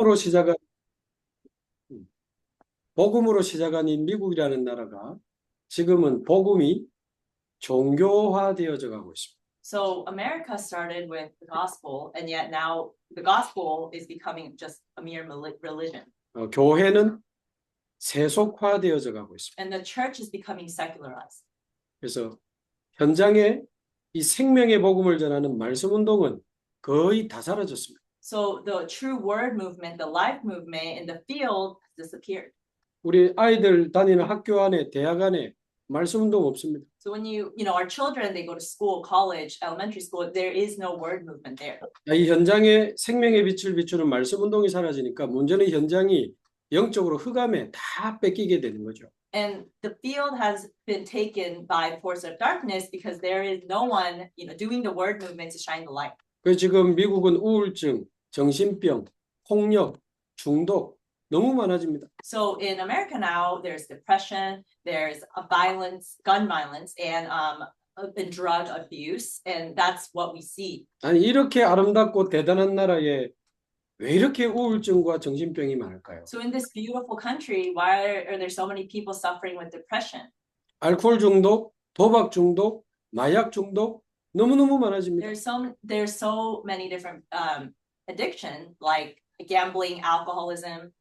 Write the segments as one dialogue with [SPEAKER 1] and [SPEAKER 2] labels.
[SPEAKER 1] 복음으로 시작한 복음으로 시작한 이 미국이라는 나라가 지금은 복음이 종교화되어져 가고 있습니다.
[SPEAKER 2] So America started with the gospel, and yet now the gospel is becoming just a mere religion.
[SPEAKER 1] 교회는 세속화되어져 가고 있습니다.
[SPEAKER 2] And the church is becoming secularized.
[SPEAKER 1] 그래서 현장에 이 생명의 복음을 전하는 말씀 운동은 거의 다 사라졌습니다.
[SPEAKER 2] So the true word movement, the life movement in the field has disappeared.
[SPEAKER 1] 우리 아이들 다니는 학교 안에, 대학 안에 말씀 운동 없습니다.
[SPEAKER 2] So when you know, our children, they go to school, college, elementary school, there is no word movement there.
[SPEAKER 1] 이 현장에 생명의 빛을 비추는 말씀 운동이 사라지니까 문제는 현장이 영적으로 흑암에 다 뺏기게 되는 거죠.
[SPEAKER 2] And the field has been taken by force of darkness because there is no one, doing the word movement to shine the light.
[SPEAKER 1] 그래서 지금 미국은 우울증, 정신병, 폭력, 중독 너무 많아집니다.
[SPEAKER 2] So in America now, there's depression, there's violence, gun violence, and drug abuse, and that's what we see.
[SPEAKER 1] 아니 이렇게 아름답고 대단한 나라에 왜 이렇게 우울증과 정신병이 많을까요?
[SPEAKER 2] So in this beautiful country, why are there so many people suffering with depression?
[SPEAKER 1] 알코올 중독, 도박 중독, 마약 중독 너무너무 많아집니다.
[SPEAKER 2] There's so many different addiction, like gambling, alcoholism.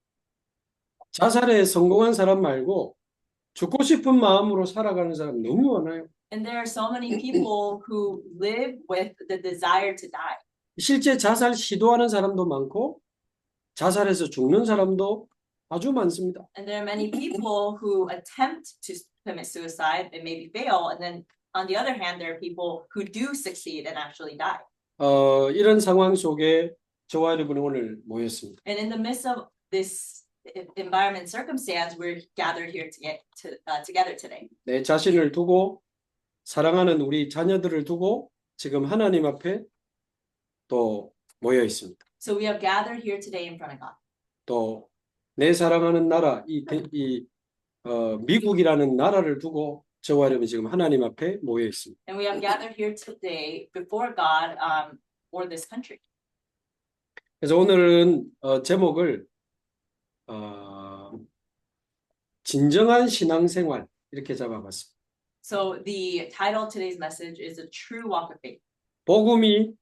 [SPEAKER 1] 자살에 성공한 사람 말고 죽고 싶은 마음으로 살아가는 사람 너무 많아요.
[SPEAKER 2] And there are so many people who live with the desire to die.
[SPEAKER 1] 실제 자살 시도하는 사람도 많고 자살해서 죽는 사람도 아주 많습니다.
[SPEAKER 2] And there are many people who attempt to commit suicide and maybe fail, and then on the other hand, there are people who do succeed and actually die.
[SPEAKER 1] 이런 상황 속에 저와 여러분이 오늘 모였습니다.
[SPEAKER 2] And in the midst of this environment circumstance, we're gathered here together today.
[SPEAKER 1] 내 자신을 두고 사랑하는 우리 자녀들을 두고 지금 하나님 앞에 또 모여 있습니다.
[SPEAKER 2] So we have gathered here today in front of God.
[SPEAKER 1] 또 내 사랑하는 나라 미국이라는 나라를 두고 저와 여러분 지금 하나님 앞에 모여 있습니다.
[SPEAKER 2] And we have gathered here today before God for this country.
[SPEAKER 1] 그래서 오늘은 제목을 진정한 신앙생활 이렇게 잡아봤습니다.
[SPEAKER 2] So the title of today's message is A True Walk of Faith.
[SPEAKER 1] 복음이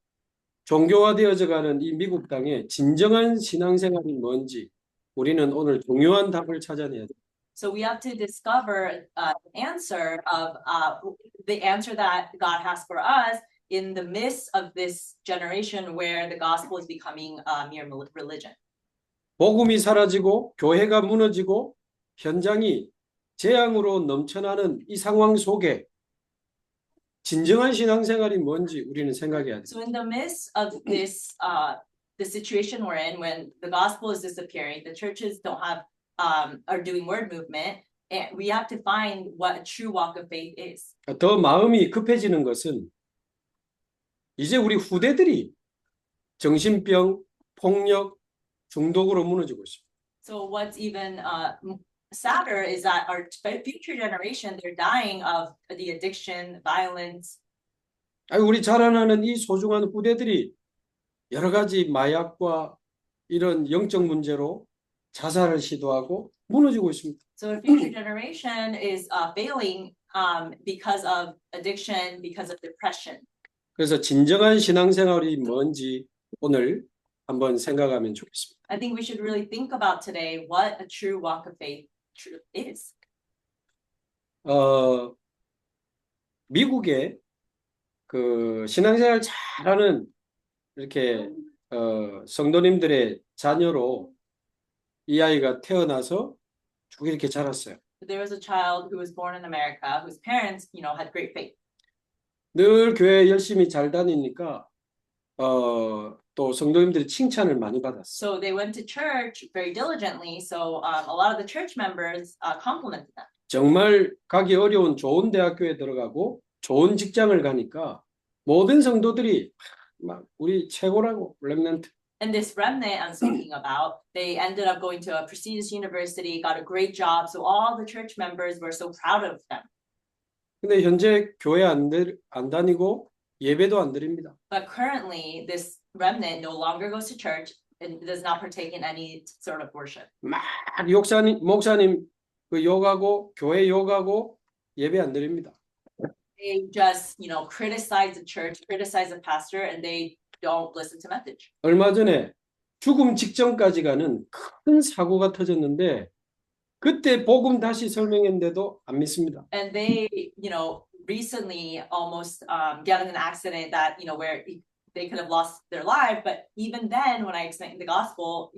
[SPEAKER 1] 종교화되어져 가는 이 미국 땅에 진정한 신앙생활이 뭔지 우리는 오늘 중요한 답을 찾아내야 됩니다.
[SPEAKER 2] So we have to discover an answer of the answer that God has for us in the midst of this generation where the gospel is becoming a mere religion.
[SPEAKER 1] 복음이 사라지고 교회가 무너지고 현장이 재앙으로 넘쳐나는 이 상황 속에 진정한 신앙생활이 뭔지 우리는 생각해야 돼요.
[SPEAKER 2] So in the midst of this the situation we're in, when the gospel is disappearing, the churches don't have are doing word movement, and we have to find what a true walk of faith is.
[SPEAKER 1] 더 마음이 급해지는 것은 이제 우리 후대들이 정신병, 폭력, 중독으로 무너지고 있습니다.
[SPEAKER 2] So what's even sadder is that our future generation, they're dying of the addiction, violence.
[SPEAKER 1] 우리 자라나는 이 소중한 후대들이 여러 가지 마약과 이런 영적 문제로 자살을 시도하고 무너지고 있습니다.
[SPEAKER 2] So our future generation is failing because of addiction, because of depression.
[SPEAKER 1] 그래서 진정한 신앙생활이 뭔지 오늘 한번 생각하면 좋겠습니다.
[SPEAKER 2] I think we should really think about today what a true walk of faith is.
[SPEAKER 1] 미국의 그 신앙생활 잘하는 이렇게 성도님들의 자녀로 이 아이가 태어나서 쭉 이렇게 자랐어요.
[SPEAKER 2] There was a child who was born in America whose parents, had great faith.
[SPEAKER 1] 늘 교회 열심히 잘 다니니까 또 성도님들이 칭찬을 많이 받았어요.
[SPEAKER 2] So they went to church very diligently. So a lot of the church members complimented them.
[SPEAKER 1] 정말 가기 어려운 좋은 대학교에 들어가고 좋은 직장을 가니까 모든 성도들이 막 우리 최고라고 렘넌트.
[SPEAKER 2] And this remnant I'm speaking about, they ended up going to a prestigious university, got a great job. So all the church members were so proud of them.
[SPEAKER 1] 근데 현재 교회 안 다니고 예배도 안 드립니다.
[SPEAKER 2] But currently, this remnant no longer goes to church. and does not partake in any sort of worship.
[SPEAKER 1] 막 목사님 그 욕하고 교회 욕하고 예배 안 드립니다.
[SPEAKER 2] They just, criticize the church, criticize the pastor, and they don't listen to message.
[SPEAKER 1] 얼마 전에 죽음 직전까지 가는 큰 사고가 터졌는데 그때 복음 다시 설명했는데도 안 믿습니다.
[SPEAKER 2] And they, recently almost got in an accident that, where they could have lost their life. But even then, when I explained the gospel,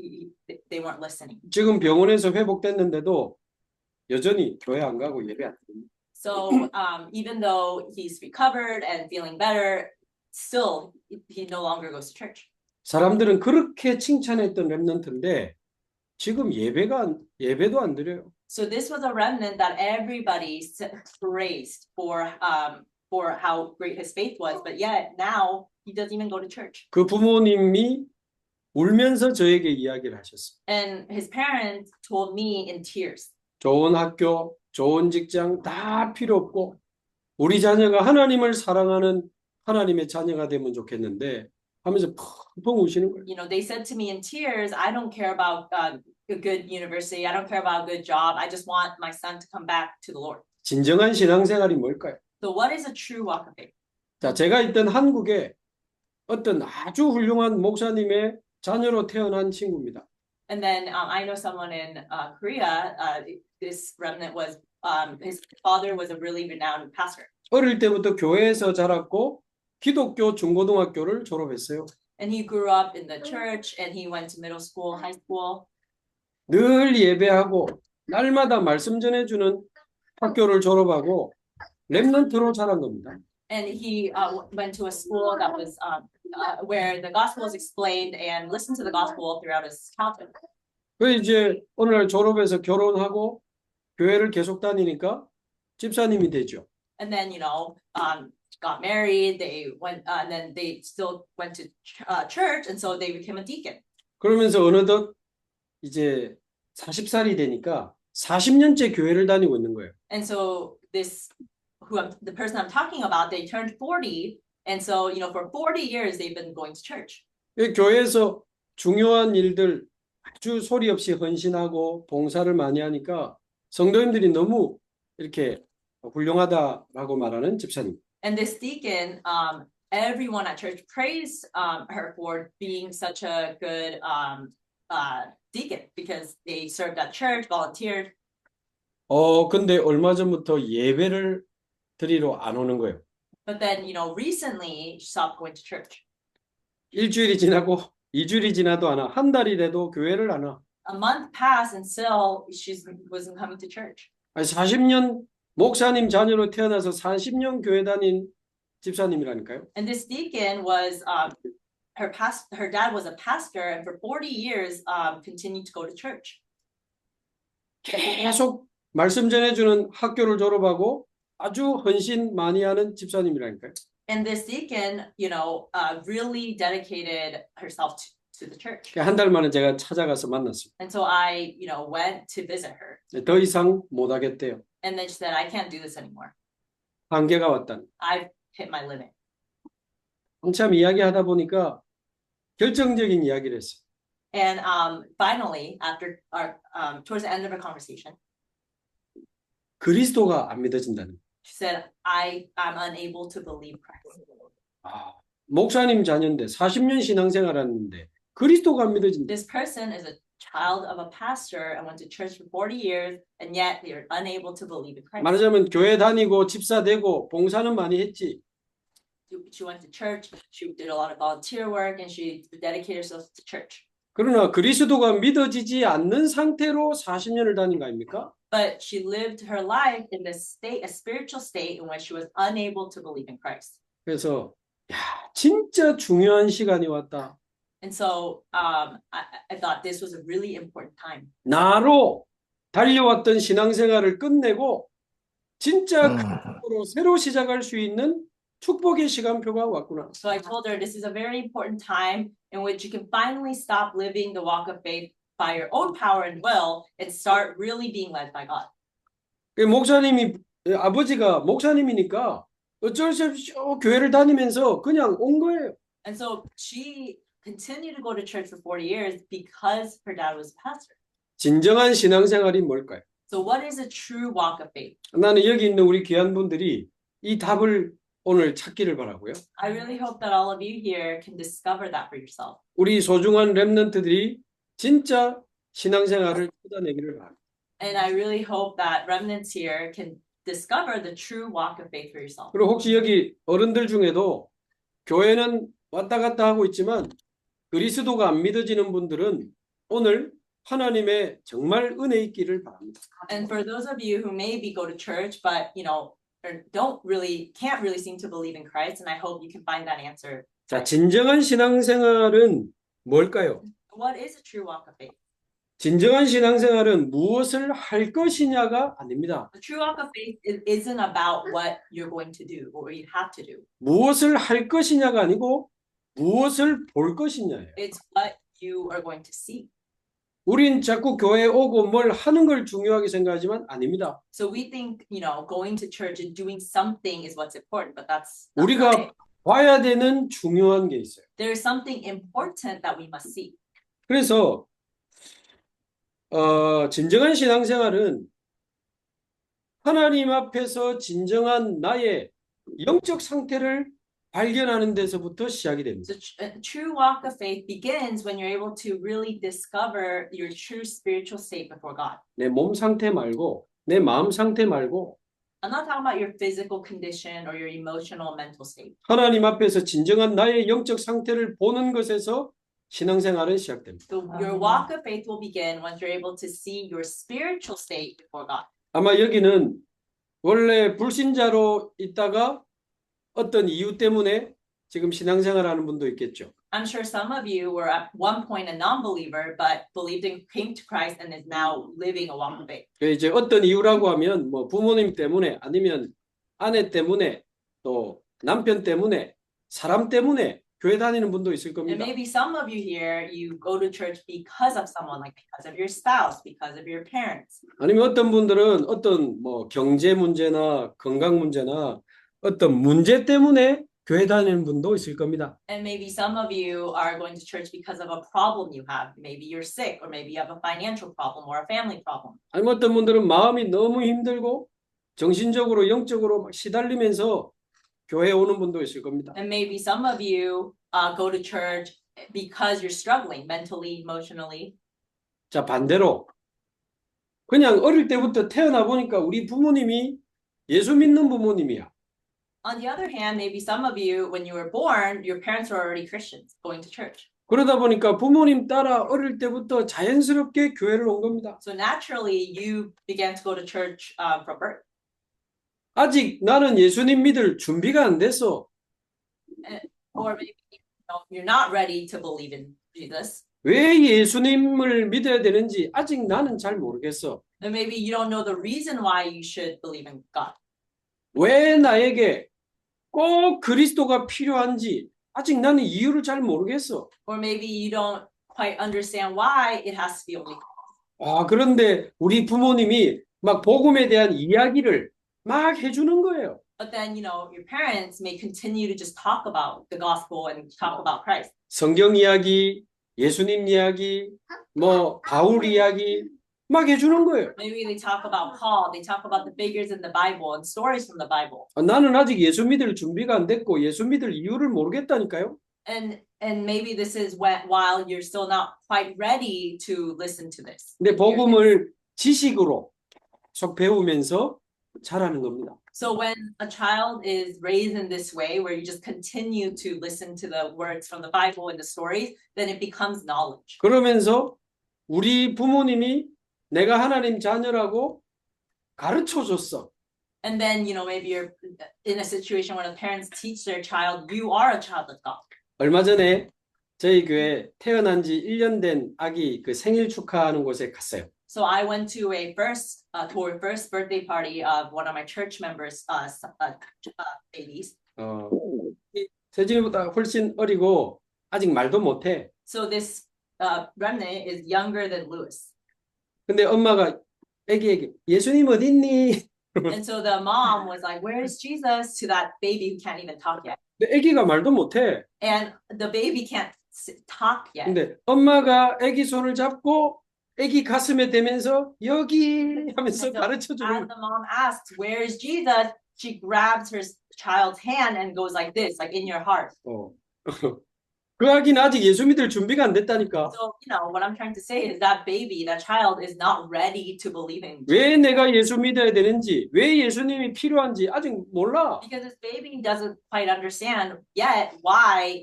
[SPEAKER 2] they weren't listening.
[SPEAKER 1] 지금 병원에서 회복됐는데도 여전히 교회 안 가고 예배 안 드립니다.
[SPEAKER 2] So even though he's recovered and feeling better, still he no longer goes to church.
[SPEAKER 1] 사람들은 그렇게 칭찬했던 렘넌트인데 지금 예배도 안 드려요.
[SPEAKER 2] So this was a remnant that everybody praised for how great his faith was, but yet now he doesn't even go to church.
[SPEAKER 1] 그 부모님이 울면서 저에게 이야기를 하셨어요.
[SPEAKER 2] And his parents told me in tears.
[SPEAKER 1] 좋은 학교, 좋은 직장 다 필요 없고 우리 자녀가 하나님을 사랑하는 하나님의 자녀가 되면 좋겠는데 하면서 펑펑 우시는 거예요.
[SPEAKER 2] They said to me in tears, I don't care about a good university. I don't care about a good job. I just want my son to come back to the Lord.
[SPEAKER 1] 진정한 신앙생활이 뭘까요?
[SPEAKER 2] So what is a true walk of faith?
[SPEAKER 1] 자, 제가 있던 한국에 어떤 아주 훌륭한 목사님의 자녀로 태어난 친구입니다.
[SPEAKER 2] And then I know someone in Korea. This remnant was his father was a really renowned pastor.
[SPEAKER 1] 어릴 때부터 교회에서 자랐고 기독교 중고등학교를 졸업했어요.
[SPEAKER 2] And he grew up in the church, and he went to middle school, high school.
[SPEAKER 1] 늘 예배하고 날마다 말씀 전해주는 학교를 졸업하고 렘넌트로 자란 겁니다.
[SPEAKER 2] And he went to a school that was where the gospel was explained and listened to the gospel throughout his childhood.
[SPEAKER 1] 그 이제 오늘 졸업해서 결혼하고 교회를 계속 다니니까 집사님이 되죠.
[SPEAKER 2] And then got married. They went, and then they still went to church, and so they became a deacon.
[SPEAKER 1] 그러면서 어느덧 이제 40살이 되니까 40년째 교회를 다니고 있는 거예요.
[SPEAKER 2] And so the person I'm talking about, they turned 40, and so for 40 years they've been going to church.
[SPEAKER 1] 교회에서 중요한 일들 아주 소리 없이 헌신하고 봉사를 많이 하니까 성도님들이 너무 이렇게 훌륭하다라고 말하는 집사님.
[SPEAKER 2] And this deacon, everyone at church praised her for being such a good deacon because they served at church, volunteered.
[SPEAKER 1] 근데 얼마 전부터 예배를 드리러 안 오는 거예요.
[SPEAKER 2] But then, recently she stopped going to church.
[SPEAKER 1] 일주일이 지나고 2주일이 지나도 안 와. 한 달이 돼도 교회를 안 와.
[SPEAKER 2] A month passed and still she wasn't coming to church.
[SPEAKER 1] 아니 40년 목사님 자녀로 태어나서 40년 교회 다닌 집사님이라니까요.
[SPEAKER 2] And this deacon was her dad was a pastor, and for 40 years continued to go to church.
[SPEAKER 1] 계속 말씀 전해주는 학교를 졸업하고 아주 헌신 많이 하는 집사님이라니까요.
[SPEAKER 2] And this deacon, really dedicated herself to the church.
[SPEAKER 1] 한 달 만에 제가 찾아가서 만났습니다.
[SPEAKER 2] And so I, went to visit her.
[SPEAKER 1] 더 이상 못 하겠대요.
[SPEAKER 2] And then she said, I can't do this anymore.
[SPEAKER 1] 한계가 왔다는.
[SPEAKER 2] I've hit my limit.
[SPEAKER 1] 한참 이야기하다 보니까 결정적인 이야기를 했어요.
[SPEAKER 2] And finally, after towards the end of our conversation,
[SPEAKER 1] 그리스도가 안 믿어진다는.
[SPEAKER 2] she said, I'm unable to believe Christ.
[SPEAKER 1] 목사님 자녀인데 40년 신앙생활하는데 그리스도가 안 믿어진다.
[SPEAKER 2] This person is a child of a pastor and went to church for 40 years, and yet they are unable to believe in Christ.
[SPEAKER 1] 말하자면 교회 다니고 집사 되고 봉사는 많이 했지.
[SPEAKER 2] She went to church, she did a lot of volunteer work, and she dedicated herself to church.
[SPEAKER 1] 그러나 그리스도가 믿어지지 않는 상태로 40년을 다닌 거 아닙니까?
[SPEAKER 2] But she lived her life in this state, a spiritual state in which she was unable to believe in Christ.
[SPEAKER 1] 그래서 진짜 중요한 시간이 왔다.
[SPEAKER 2] And so I thought this was a really important time.
[SPEAKER 1] 나로 달려왔던 신앙생활을 끝내고 진짜 그리스도로 새로 시작할 수 있는 축복의 시간표가 왔구나.
[SPEAKER 2] So I told her this is a very important time in which you can finally stop living the walk of faith by your own power and will and start really being led by God.
[SPEAKER 1] 목사님이 아버지가 목사님이니까 어쩔 수 없이 교회를 다니면서 그냥 온 거예요.
[SPEAKER 2] And so she continued to go to church for 40 years because her dad was a pastor.
[SPEAKER 1] 진정한 신앙생활이 뭘까요?
[SPEAKER 2] So what is a true walk of faith?
[SPEAKER 1] 나는 여기 있는 우리 귀한 분들이 이 답을 오늘 찾기를 바라고요.
[SPEAKER 2] I really hope that all of you here can discover that for yourself.
[SPEAKER 1] 우리 소중한 렘넌트들이 진짜 신앙생활을 찾아내기를 바랍니다.
[SPEAKER 2] And I really hope that remnants here can discover the true walk of faith for yourself.
[SPEAKER 1] 그리고 혹시 여기 어른들 중에도 교회는 왔다 갔다 하고 있지만 그리스도가 안 믿어지는 분들은 오늘 하나님의 정말 은혜 있기를 바랍니다.
[SPEAKER 2] And for those of you who maybe go to church but or can't really seem to believe in Christ, and I hope you can find that answer.
[SPEAKER 1] 자, 진정한 신앙생활은 뭘까요?
[SPEAKER 2] What is a true walk of faith?
[SPEAKER 1] 진정한 신앙생활은 무엇을 할 것이냐가 아닙니다.
[SPEAKER 2] The true walk of faith isn't about what you're going to do or what you have to do.
[SPEAKER 1] 무엇을 할 것이냐가 아니고 무엇을 볼 것이냐예요.
[SPEAKER 2] It's what you are going to see.
[SPEAKER 1] 우린 자꾸 교회에 오고 뭘 하는 걸 중요하게 생각하지만 아닙니다.
[SPEAKER 2] So we think, going to church and doing something is what's important, but that's not
[SPEAKER 1] 우리가
[SPEAKER 2] it.
[SPEAKER 1] 봐야 되는 중요한 게 있어요.
[SPEAKER 2] There is something important that we must see.
[SPEAKER 1] 그래서 진정한 신앙생활은 하나님 앞에서 진정한 나의 영적 상태를 발견하는 데서부터 시작이 됩니다.
[SPEAKER 2] So a true walk of faith begins when you're able to really discover your true spiritual state before God.
[SPEAKER 1] 내 몸 상태 말고 내 마음 상태 말고
[SPEAKER 2] I'm not talking about your physical condition or your emotional, mental state.
[SPEAKER 1] 하나님 앞에서 진정한 나의 영적 상태를 보는 것에서 신앙생활은 시작됩니다.
[SPEAKER 2] So your walk of faith will begin once you're able to see your spiritual state before God.
[SPEAKER 1] 아마 여기는 원래 불신자로 있다가 어떤 이유 때문에 지금 신앙생활하는 분도 있겠죠.
[SPEAKER 2] I'm sure some of you were at one point a non-believer, but came to Christ and is now living a walk of faith.
[SPEAKER 1] 이제 어떤 이유라고 하면 뭐 부모님 때문에 아니면 아내 때문에 또 남편 때문에 사람 때문에 교회 다니는 분도 있을
[SPEAKER 2] And
[SPEAKER 1] 겁니다.
[SPEAKER 2] maybe some of you here, you go to church because of someone, like because of your spouse, because of your parents.
[SPEAKER 1] 아니면 어떤 분들은 어떤 뭐 경제 문제나 건강 문제나 어떤 문제 때문에 교회 다니는 분도 있을 겁니다.
[SPEAKER 2] And maybe some of you are going to church because of a problem you have. Maybe you're sick, or maybe you have a financial problem or a family problem.
[SPEAKER 1] 아니면 어떤 분들은 마음이 너무 힘들고 정신적으로 영적으로 막 시달리면서 교회에 오는 분도 있을 겁니다.
[SPEAKER 2] And maybe some of you go to church because you're struggling mentally, emotionally.
[SPEAKER 1] 자, 반대로 그냥 어릴 때부터 태어나 보니까 우리 부모님이 예수 믿는 부모님이야.
[SPEAKER 2] On the other hand, maybe some of you, when you were born, your parents were already Christians, going to church.
[SPEAKER 1] 그러다 보니까 부모님 따라 어릴 때부터 자연스럽게 교회를 온 겁니다.
[SPEAKER 2] So naturally, you began to go to church from birth.
[SPEAKER 1] 아직 나는 예수님 믿을 준비가 안 됐어.
[SPEAKER 2] Or maybe you're not ready to believe in Jesus.
[SPEAKER 1] 왜 예수님을 믿어야 되는지 아직 나는 잘 모르겠어.
[SPEAKER 2] And maybe you don't know the reason why you should believe in God.
[SPEAKER 1] 왜 나에게 꼭 그리스도가 필요한지 아직 나는 이유를 잘 모르겠어.
[SPEAKER 2] Or maybe you don't quite understand why it has to be only God.
[SPEAKER 1] 그런데 우리 부모님이 막 복음에 대한 이야기를 막 해주는 거예요.
[SPEAKER 2] But then, your parents may continue to just talk about the gospel and talk about Christ.
[SPEAKER 1] 성경 이야기, 예수님 이야기, 뭐 바울 이야기 막 해주는 거예요.
[SPEAKER 2] Maybe they talk about Paul, they talk about the figures in the Bible and stories from the Bible.
[SPEAKER 1] 나는 아직 예수 믿을 준비가 안 됐고 예수 믿을 이유를 모르겠다니까요.
[SPEAKER 2] And maybe this is while you're still not quite ready to listen to this.
[SPEAKER 1] 근데 복음을 지식으로 계속 배우면서 자라는 겁니다.
[SPEAKER 2] So when a child is raised in this way, where you just continue to listen to the words from the Bible and the stories, then it becomes knowledge.
[SPEAKER 1] 그러면서 우리 부모님이 내가 하나님 자녀라고 가르쳐 줬어.
[SPEAKER 2] And then, maybe you're in a situation where the parents teach their child, you are a child of God.
[SPEAKER 1] 얼마 전에 저희 교회 태어난 지 1년 된 아기 그 생일 축하하는 곳에 갔어요.
[SPEAKER 2] So I went to a first birthday party of one of my church members' babies.
[SPEAKER 1] 세진이보다 훨씬 어리고 아직 말도 못해.
[SPEAKER 2] So this remnant is younger than Lewis.
[SPEAKER 1] 근데 엄마가 애기에게 예수님 어디 있니?
[SPEAKER 2] And so the mom was like, "Where is Jesus?" to that baby who can't even talk yet.
[SPEAKER 1] 근데 애기가 말도 못해.
[SPEAKER 2] And the baby can't talk yet.
[SPEAKER 1] 근데 엄마가 아기 손을 잡고 아기 가슴에 대면서 여기 하면서
[SPEAKER 2] And so
[SPEAKER 1] 가르쳐 주는
[SPEAKER 2] as the mom asks, "Where is Jesus?" she grabs her child's hand and goes like this, like in your heart.
[SPEAKER 1] 어. 그 아기는 아직 예수 믿을 준비가 안 됐다니까.
[SPEAKER 2] So, what I'm trying to say is that baby, that child is not ready to believe in Jesus.
[SPEAKER 1] 왜 내가 예수 믿어야 되는지, 왜 예수님이 필요한지 아직 몰라.
[SPEAKER 2] Because this baby doesn't quite understand yet why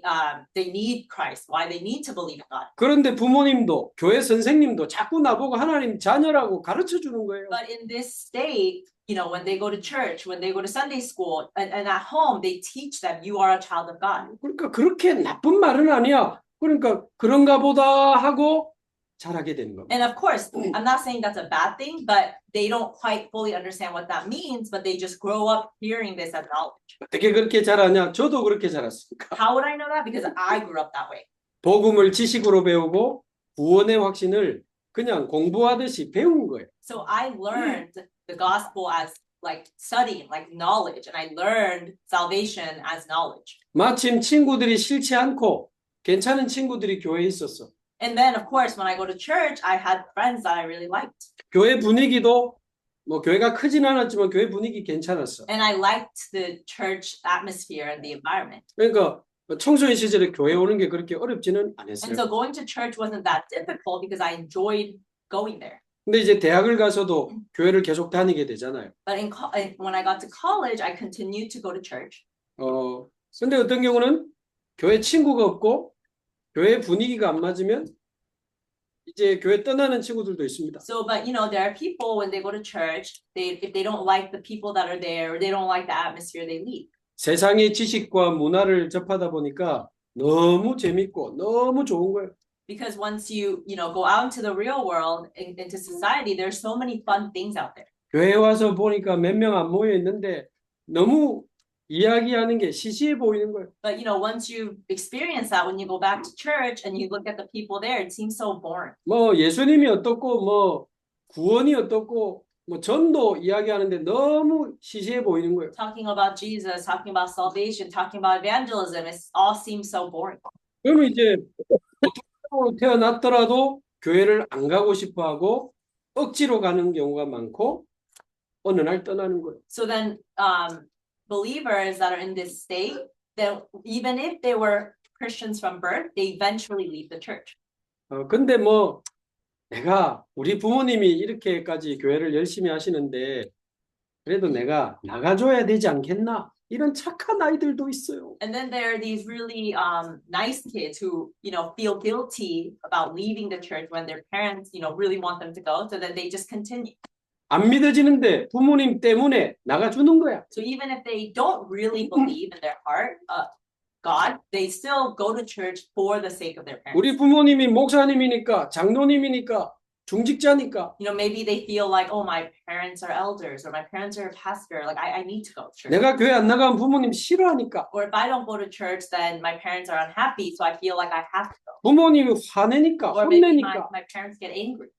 [SPEAKER 2] they need Christ, why they need to believe in God.
[SPEAKER 1] 그런데 부모님도 교회 선생님도 자꾸 나보고 하나님 자녀라고 가르쳐 주는 거예요.
[SPEAKER 2] But in this state, when they go to church, when they go to Sunday school, and at home, they teach them you are a child of God.
[SPEAKER 1] 그러니까 그렇게 나쁜 말은 아니야. 그러니까 그런가 보다 하고 자라게 되는 겁니다.
[SPEAKER 2] And of course, I'm not saying that's a bad thing, but they don't quite fully understand what that means, but they just grow up hearing this as knowledge.
[SPEAKER 1] 어떻게 그렇게 자라냐? 저도 그렇게 자랐으니까.
[SPEAKER 2] How would I know that? Because I grew up that way.
[SPEAKER 1] 복음을 지식으로 배우고 구원의 확신을 그냥 공부하듯이 배운 거예요.
[SPEAKER 2] So I learned the gospel as like studying, like knowledge, and I learned salvation as knowledge.
[SPEAKER 1] 마침 친구들이 싫지 않고 괜찮은 친구들이 교회에 있었어.
[SPEAKER 2] And then, of course, when I go to church, I had friends that I really liked.
[SPEAKER 1] 교회 분위기도 뭐 교회가 크진 않았지만 교회 분위기 괜찮았어.
[SPEAKER 2] And I liked the church atmosphere and the environment.
[SPEAKER 1] 그러니까 청소년 시절에 교회 오는 게 그렇게 어렵지는 않았어요.
[SPEAKER 2] And so going to church wasn't that difficult because I enjoyed going there.
[SPEAKER 1] 근데 이제 대학을 가서도 교회를 계속 다니게 되잖아요.
[SPEAKER 2] But when I got to college, I continued to go to church.
[SPEAKER 1] 근데 어떤 경우는 교회 친구가 없고 교회 분위기가 안 맞으면 이제 교회 떠나는 친구들도 있습니다.
[SPEAKER 2] So, but there are people when they go to church, if they don't like the people that are there, or they don't like the atmosphere, they leave.
[SPEAKER 1] 세상의 지식과 문화를 접하다 보니까 너무 재밌고 너무 좋은 거예요.
[SPEAKER 2] Because once you go out into the real world, into society, there's so many fun things out there.
[SPEAKER 1] 교회에 와서 보니까 몇 명 안 모여 있는데 너무 이야기하는 게 시시해 보이는 거예요.
[SPEAKER 2] But once you experience that, when you go back to church and you look at the people there, it seems so boring.
[SPEAKER 1] 뭐 예수님이 어떻고 뭐 구원이 어떻고 뭐 전도 이야기하는데 너무 시시해 보이는 거예요.
[SPEAKER 2] Talking about Jesus, talking about salvation, talking about evangelism, it all seems so boring.
[SPEAKER 1] 그러면 이제 태어났더라도 교회를 안 가고 싶어하고 억지로 가는 경우가 많고 어느 날 떠나는 거예요.
[SPEAKER 2] So then, believers that are in this state, then even if they were Christians from birth, they eventually leave the church.
[SPEAKER 1] 근데 뭐 내가 우리 부모님이 이렇게까지 교회를 열심히 하시는데 그래도 내가 나가줘야 되지 않겠나? 이런 착한 아이들도 있어요.
[SPEAKER 2] And then there are these really nice kids who feel guilty about leaving the church when their parents really want them to go, so then they just continue.
[SPEAKER 1] 안 믿어지는데 부모님 때문에 나가주는 거야.
[SPEAKER 2] So even if they don't really believe in their heart, God, they still go to church for the sake of their parents.
[SPEAKER 1] 우리 부모님이 목사님이니까 장로님이니까 중직자니까.
[SPEAKER 2] Maybe they feel like, oh, my parents are elders or my parents are a pastor, like I need to go to church.
[SPEAKER 1] 내가 교회 안 나가면 부모님 싫어하니까.
[SPEAKER 2] Or if I don't go to church, then my parents are unhappy, so I feel like I have to go.
[SPEAKER 1] 부모님이 화내니까,
[SPEAKER 2] Or maybe
[SPEAKER 1] 혼내니까.
[SPEAKER 2] my parents get angry.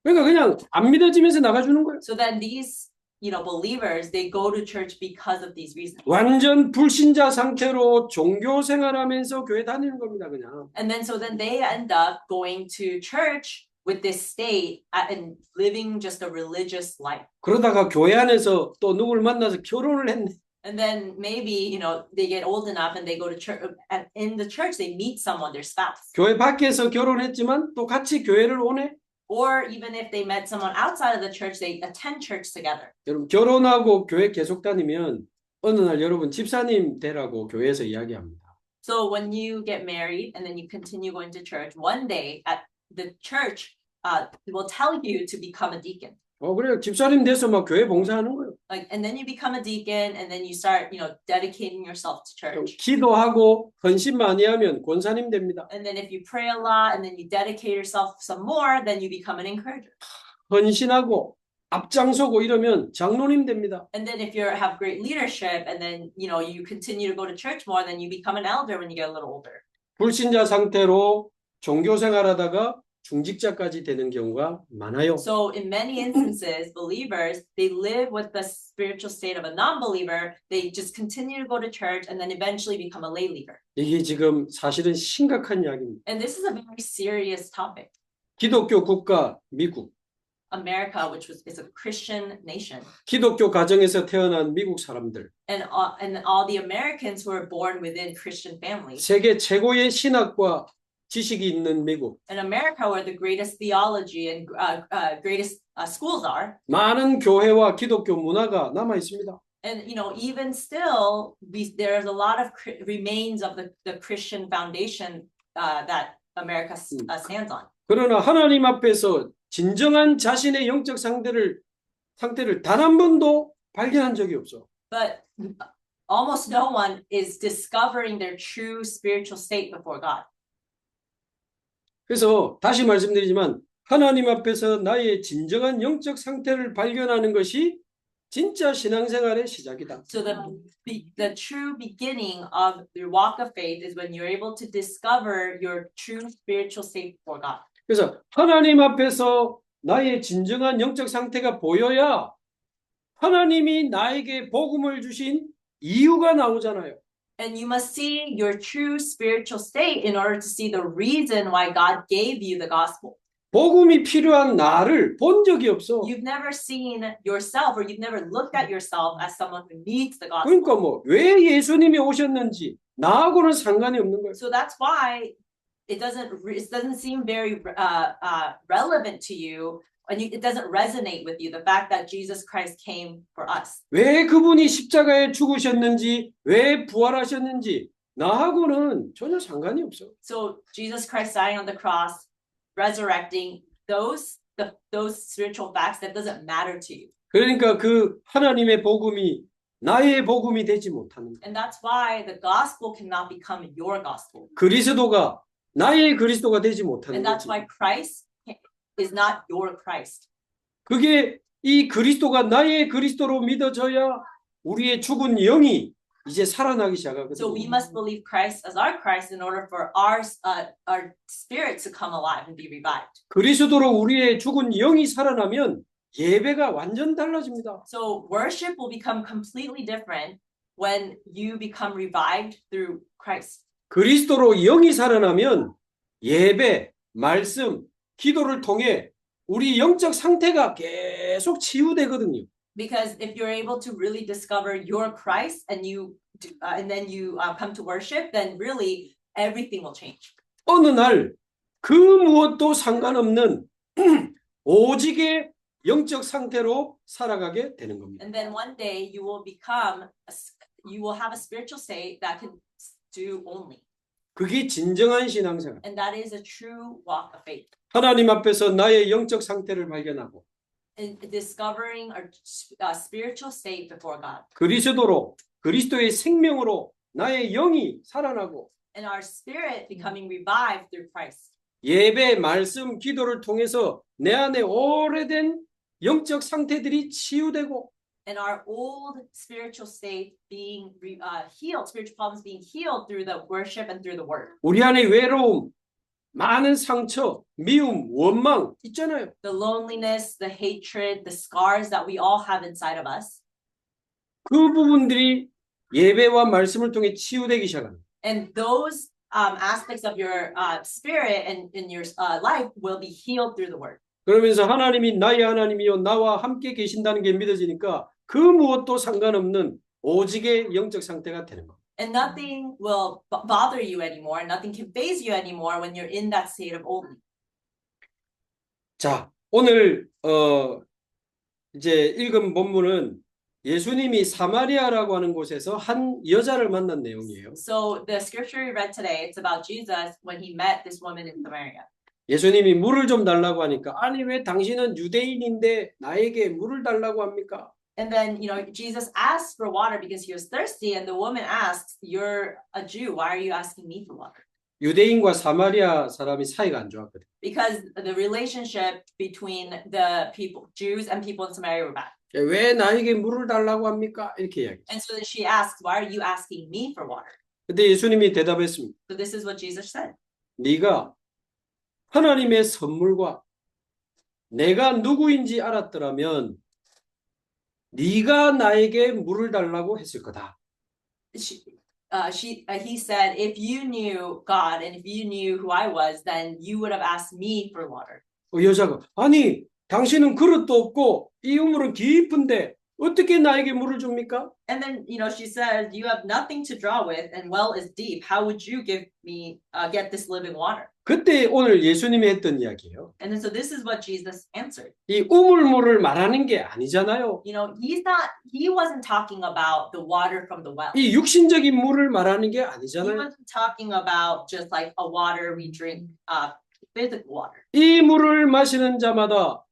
[SPEAKER 1] 그러니까 그냥 안 믿어지면서 나가주는 거예요.
[SPEAKER 2] So then these, believers, they go to church because of these reasons.
[SPEAKER 1] 완전 불신자 상태로 종교 생활하면서 교회 다니는 겁니다, 그냥.
[SPEAKER 2] And then so then they end up going to church with this state and living just a religious life.
[SPEAKER 1] 그러다가 교회 안에서 또 누굴 만나서 결혼을 했네.
[SPEAKER 2] And then maybe, they get old enough and they go to church, and in the church they meet someone, their spouse.
[SPEAKER 1] 교회 밖에서 결혼했지만 또 같이 교회를 오네.
[SPEAKER 2] Or even if they met someone outside of the church, they attend church together.
[SPEAKER 1] 여러분 결혼하고 교회 계속 다니면 어느 날 여러분 집사님 되라고 교회에서 이야기합니다.
[SPEAKER 2] So when you get married and then you continue going to church, one day at the church will tell you to become a deacon.
[SPEAKER 1] 그래요. 집사님 돼서 막 교회 봉사하는 거예요.
[SPEAKER 2] And then you become a deacon, and then you start, dedicating yourself to church.
[SPEAKER 1] 기도하고 헌신 많이 하면 권사님 됩니다.
[SPEAKER 2] And then if you pray a lot, and then you dedicate yourself some more, then you become an encourager.
[SPEAKER 1] 헌신하고 앞장서고 이러면 장로님 됩니다.
[SPEAKER 2] And then if you have great leadership, and then you continue to go to church more, then you become an elder when you get a little older.
[SPEAKER 1] 불신자 상태로 종교 생활하다가 중직자까지 되는 경우가 많아요.
[SPEAKER 2] So in many instances, believers, they live with the spiritual state of a non-believer. They just continue to go to church and then eventually become a lay leader.
[SPEAKER 1] 이게 지금 사실은 심각한 이야기입니다.
[SPEAKER 2] And this is a very serious topic.
[SPEAKER 1] 기독교 국가 미국,
[SPEAKER 2] America, is a Christian nation,
[SPEAKER 1] 기독교 가정에서 태어난 미국 사람들,
[SPEAKER 2] and all the Americans who are born within Christian families.
[SPEAKER 1] 세계 최고의 신학과 지식이 있는 미국,
[SPEAKER 2] In America, where the greatest theology and greatest schools are,
[SPEAKER 1] 많은 교회와 기독교 문화가 남아 있습니다.
[SPEAKER 2] and even still, there's a lot of remains of the Christian foundation that America stands on.
[SPEAKER 1] 그러나 하나님 앞에서 진정한 자신의 영적 상태를 단 한 번도 발견한 적이 없어.
[SPEAKER 2] But almost no one is discovering their true spiritual state before God.
[SPEAKER 1] 그래서 다시 말씀드리지만 하나님 앞에서 나의 진정한 영적 상태를 발견하는 것이 진짜 신앙생활의 시작이다.
[SPEAKER 2] So the true beginning of your walk of faith is when you're able to discover your true spiritual state before God.
[SPEAKER 1] 그래서 하나님 앞에서 나의 진정한 영적 상태가 보여야 하나님이 나에게 복음을 주신 이유가 나오잖아요.
[SPEAKER 2] And you must see your true spiritual state in order to see the reason why God gave you the gospel.
[SPEAKER 1] 복음이 필요한 나를 본 적이 없어.
[SPEAKER 2] You've never seen yourself or you've never looked at yourself as someone who needs the gospel.
[SPEAKER 1] 그러니까 왜 예수님이 오셨는지 나하고는 상관이 없는 거예요.
[SPEAKER 2] So that's why it doesn't seem very relevant to you, and it doesn't resonate with you, the fact that Jesus Christ came for us.
[SPEAKER 1] 왜 그분이 십자가에 죽으셨는지, 왜 부활하셨는지 나하고는 전혀 상관이 없어.
[SPEAKER 2] So Jesus Christ dying on the cross, resurrecting, those spiritual facts, that doesn't matter to you.
[SPEAKER 1] 그러니까 그 하나님의 복음이 나의 복음이 되지 못하는 거예요.
[SPEAKER 2] And that's why the gospel cannot become your gospel.
[SPEAKER 1] 그리스도가 나의 그리스도가 되지 못하는
[SPEAKER 2] And that's
[SPEAKER 1] 거지.
[SPEAKER 2] why Christ is not your Christ.
[SPEAKER 1] 그게 이 그리스도가 나의 그리스도로 믿어져야 우리의 죽은 영이 이제 살아나기 시작하거든요.
[SPEAKER 2] So we must believe Christ as our Christ in order for our spirit to come alive and be revived.
[SPEAKER 1] 그리스도로 우리의 죽은 영이 살아나면 예배가 완전 달라집니다.
[SPEAKER 2] So worship will become completely different when you become revived through Christ.
[SPEAKER 1] 그리스도로 영이 살아나면 예배, 말씀, 기도를 통해 우리 영적 상태가 계속 치유되거든요.
[SPEAKER 2] Because if you're able to really discover your Christ and then you come to worship, then really everything will change.
[SPEAKER 1] 어느 날 그 무엇도 상관없는 오직의 영적 상태로 살아가게 되는 겁니다.
[SPEAKER 2] And then one day you will have a spiritual state that can do only.
[SPEAKER 1] 그게 진정한 신앙생활.
[SPEAKER 2] And that is a true walk of faith.
[SPEAKER 1] 하나님 앞에서 나의 영적 상태를 발견하고
[SPEAKER 2] In discovering our spiritual state before God.
[SPEAKER 1] 그리스도의 생명으로 나의 영이 살아나고
[SPEAKER 2] And our spirit becoming revived through Christ.
[SPEAKER 1] 예배, 말씀, 기도를 통해서 내 안에 오래된 영적 상태들이 치유되고
[SPEAKER 2] And our old spiritual state being healed, spiritual problems being healed through the worship and through the word.
[SPEAKER 1] 우리 안에 외로움, 많은 상처, 미움, 원망 있잖아요.
[SPEAKER 2] The loneliness, the hatred, the scars that we all have inside of us.
[SPEAKER 1] 그 부분들이 예배와 말씀을 통해 치유되기 시작합니다.
[SPEAKER 2] And those aspects of your spirit and in your life will be healed through the word.
[SPEAKER 1] 그러면서 하나님이 나의 하나님이요 나와 함께 계신다는 게 믿어지니까 그 무엇도 상관없는 오직의 영적 상태가 되는 겁니다.
[SPEAKER 2] And nothing will bother you anymore. Nothing can faze you anymore when you're in that state of only.
[SPEAKER 1] 자, 오늘 이제 읽은 본문은 예수님이 사마리아라고 하는 곳에서 한 여자를 만난 내용이에요.
[SPEAKER 2] So the scripture we read today, it's about Jesus when he met this woman in Samaria.
[SPEAKER 1] 예수님이 물을 좀 달라고 하니까 아니 왜 당신은 유대인인데 나에게 물을 달라고 합니까?
[SPEAKER 2] And then, Jesus asked for water because he was thirsty, and the woman asks, "You're a Jew. Why are you asking me for water?"
[SPEAKER 1] 유대인과 사마리아 사람이 사이가 안 좋았거든.
[SPEAKER 2] Because the relationship between the people, Jews and people in Samaria, were bad.
[SPEAKER 1] 왜 나에게 물을 달라고 합니까? 이렇게 이야기했어요.
[SPEAKER 2] And so then she asks, "Why are you asking me for water?"
[SPEAKER 1] 그때 예수님이 대답했습니다.
[SPEAKER 2] So this is what Jesus said.
[SPEAKER 1] 네가 하나님의 선물과 내가 누구인지 알았더라면 네가 나에게 물을 달라고 했을 거다.
[SPEAKER 2] He said, if you knew God and if you knew who I was, then you would have asked me for water.
[SPEAKER 1] 여자가 아니 당신은 그릇도 없고 이 우물은 깊은데 어떻게 나에게 물을 줍니까?
[SPEAKER 2] And then, she said, you have nothing to draw with and well is deep. How would you give me, get this living water?
[SPEAKER 1] 그때 오늘 예수님이 했던 이야기예요.
[SPEAKER 2] And then, so this is what Jesus answered.
[SPEAKER 1] 이 우물물을 말하는 게 아니잖아요.
[SPEAKER 2] He wasn't talking about the water from the well.
[SPEAKER 1] 이 육신적인 물을 말하는 게
[SPEAKER 2] He
[SPEAKER 1] 아니잖아요.
[SPEAKER 2] wasn't talking about just like a water we drink, physical water.
[SPEAKER 1] 이 물을 마시는 자마다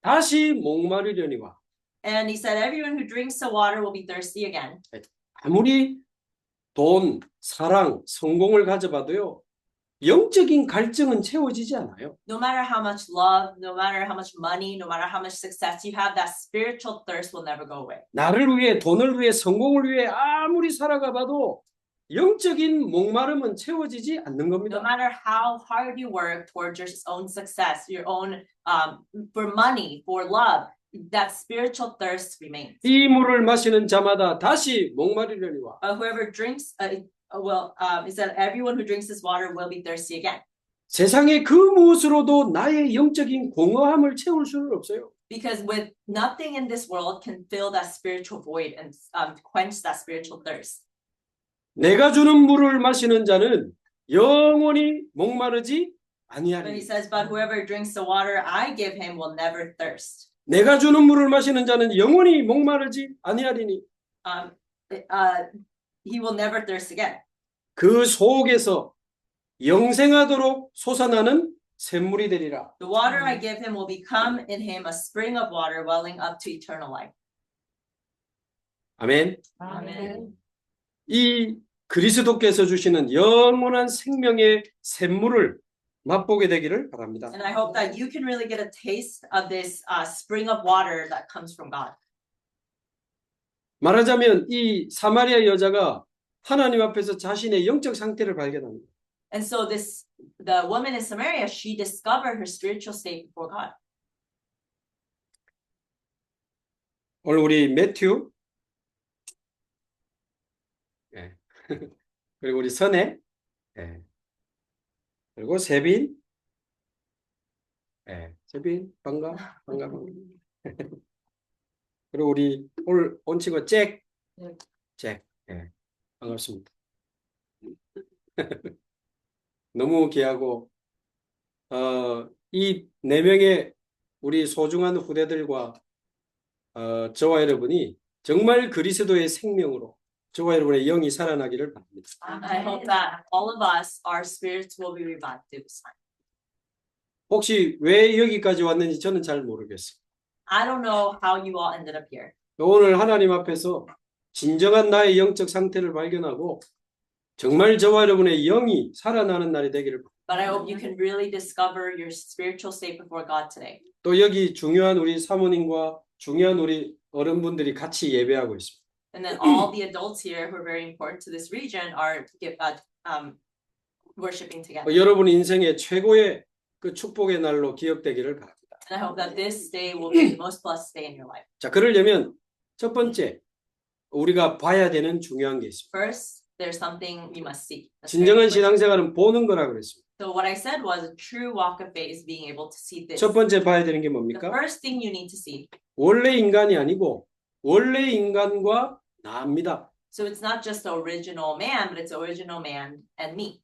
[SPEAKER 1] 다시 목마르려니와
[SPEAKER 2] And he said, everyone who drinks the water will be thirsty again.
[SPEAKER 1] 아무리 돈, 사랑, 성공을 가져봐도요. 영적인 갈증은 채워지지 않아요.
[SPEAKER 2] No matter how much love, no matter how much money, no matter how much success you have, that spiritual thirst will never go away.
[SPEAKER 1] 나를 위해, 돈을 위해, 성공을 위해 아무리 살아가 봐도 영적인 목마름은 채워지지 않는
[SPEAKER 2] No
[SPEAKER 1] 겁니다.
[SPEAKER 2] matter how hard you work towards your own success, your own for money, for love, that spiritual thirst remains.
[SPEAKER 1] 이 물을 마시는 자마다 다시 목마르려니와
[SPEAKER 2] Whoever drinks, it said everyone who drinks this water will be thirsty again.
[SPEAKER 1] 세상의 그 무엇으로도 나의 영적인 공허함을 채울 수는 없어요.
[SPEAKER 2] Because with nothing in this world can fill that spiritual void and quench that spiritual thirst.
[SPEAKER 1] 내가 주는 물을 마시는 자는 영원히 목마르지
[SPEAKER 2] But he
[SPEAKER 1] 아니하리니.
[SPEAKER 2] says, but whoever drinks the water I give him will never thirst.
[SPEAKER 1] 내가 주는 물을 마시는 자는 영원히 목마르지 아니하리니.
[SPEAKER 2] He will never thirst again.
[SPEAKER 1] 그 속에서 영생하도록 솟아나는 샘물이 되리라.
[SPEAKER 2] The water I give him will become in him a spring of water welling up to eternal life.
[SPEAKER 1] 아멘.
[SPEAKER 2] Amen.
[SPEAKER 1] 이 그리스도께서 주시는 영원한 생명의 샘물을 맛보게 되기를 바랍니다.
[SPEAKER 2] And I hope that you can really get a taste of this spring of water that comes from God.
[SPEAKER 1] 말하자면 이 사마리아 여자가 하나님 앞에서 자신의 영적 상태를 발견합니다.
[SPEAKER 2] And so the woman in Samaria, she discovered her spiritual state before God.
[SPEAKER 1] 오늘 우리 매튜 그리고 우리 선혜 그리고 세빈 세빈 반가. 그리고 우리 오늘 온 친구 잭 반갑습니다. 너무 귀하고 이 네 명의 우리 소중한 후대들과 저와 여러분이 정말 그리스도의 생명으로 저와 여러분의 영이 살아나기를 바랍니다.
[SPEAKER 2] I hope that all of us, our spirits will be revived through this time.
[SPEAKER 1] 혹시 왜 여기까지 왔는지 저는 잘 모르겠어요.
[SPEAKER 2] I don't know how you all ended up here.
[SPEAKER 1] 오늘 하나님 앞에서 진정한 나의 영적 상태를 발견하고 정말 저와 여러분의 영이 살아나는 날이 되기를 바랍니다.
[SPEAKER 2] But I hope you can really discover your spiritual state before God today.
[SPEAKER 1] 또 여기 중요한 우리 사모님과 중요한 우리 어른분들이 같이 예배하고 있습니다.
[SPEAKER 2] And then all the adults here who are very important to this region are worshiping together.
[SPEAKER 1] 여러분 인생의 최고의 그 축복의 날로 기억되기를 바랍니다.
[SPEAKER 2] And I hope that this day will be the most blessed day in your life.
[SPEAKER 1] 자, 그러려면 첫 번째 우리가 봐야 되는 중요한 게 있습니다.
[SPEAKER 2] First, there's something we must see. That's very
[SPEAKER 1] 진정한
[SPEAKER 2] important.
[SPEAKER 1] 신앙생활은 보는 거라고 그랬습니다.
[SPEAKER 2] So what I said was a true walk of faith is being able to see this.
[SPEAKER 1] 첫 번째 봐야 되는 게
[SPEAKER 2] The
[SPEAKER 1] 뭡니까?
[SPEAKER 2] first thing you need to see.
[SPEAKER 1] 원래 인간이 아니고 원래 인간과 나입니다.
[SPEAKER 2] So it's not just the original man, but it's the original man and me.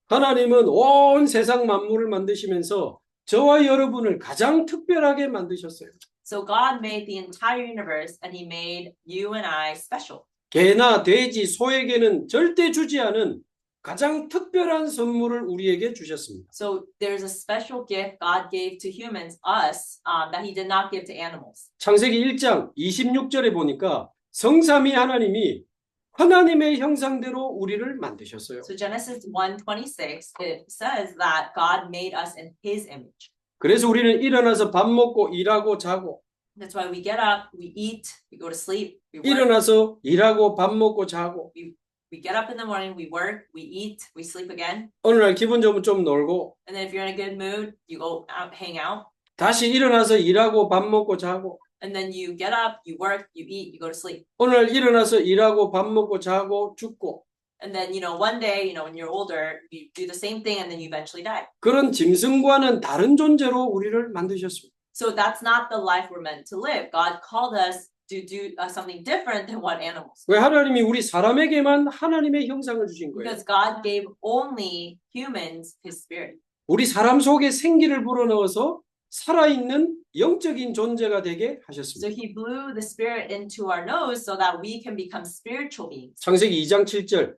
[SPEAKER 1] 하나님은 온 세상 만물을 만드시면서 저와 여러분을 가장 특별하게 만드셨어요.
[SPEAKER 2] So God made the entire universe and he made you and I special.
[SPEAKER 1] 개나 돼지, 소에게는 절대 주지 않은 가장 특별한 선물을 우리에게 주셨습니다.
[SPEAKER 2] So there's a special gift God gave to humans, us, that he did not give to animals.
[SPEAKER 1] 창세기 1장 26절에 보니까 성삼위 하나님이 하나님의 형상대로 우리를 만드셨어요.
[SPEAKER 2] So Genesis 1:26, it says that God made us in his image.
[SPEAKER 1] 그래서 우리는 일어나서 밥 먹고 일하고 자고
[SPEAKER 2] That's why we get up, we eat, we go to sleep, we work,
[SPEAKER 1] 일어나서 일하고 밥 먹고 자고
[SPEAKER 2] we We get up in the morning, we work, we eat, we sleep again.
[SPEAKER 1] 어느 날 기분 좋으면 좀 놀고
[SPEAKER 2] And then if you're in a good mood, you go out, hang out.
[SPEAKER 1] 다시 일어나서 일하고 밥 먹고 자고
[SPEAKER 2] And then you get up, you work, you eat, you go to sleep.
[SPEAKER 1] 어느 날 일어나서 일하고 밥 먹고 자고 죽고
[SPEAKER 2] And then, one day, when you're older, you do the same thing and then you eventually die.
[SPEAKER 1] 그런 짐승과는 다른 존재로 우리를 만드셨습니다.
[SPEAKER 2] So that's not the life we're meant to live. God called us to do something different than what animals.
[SPEAKER 1] 왜 하나님이 우리 사람에게만 하나님의 형상을 주신 거예요?
[SPEAKER 2] Because God gave only humans His Spirit.
[SPEAKER 1] 우리 사람 속에 생기를 불어넣어서 살아있는 영적인 존재가 되게
[SPEAKER 2] So
[SPEAKER 1] 하셨습니다.
[SPEAKER 2] He blew the Spirit into our nose so that we can become spiritual beings.
[SPEAKER 1] 창세기 2장 7절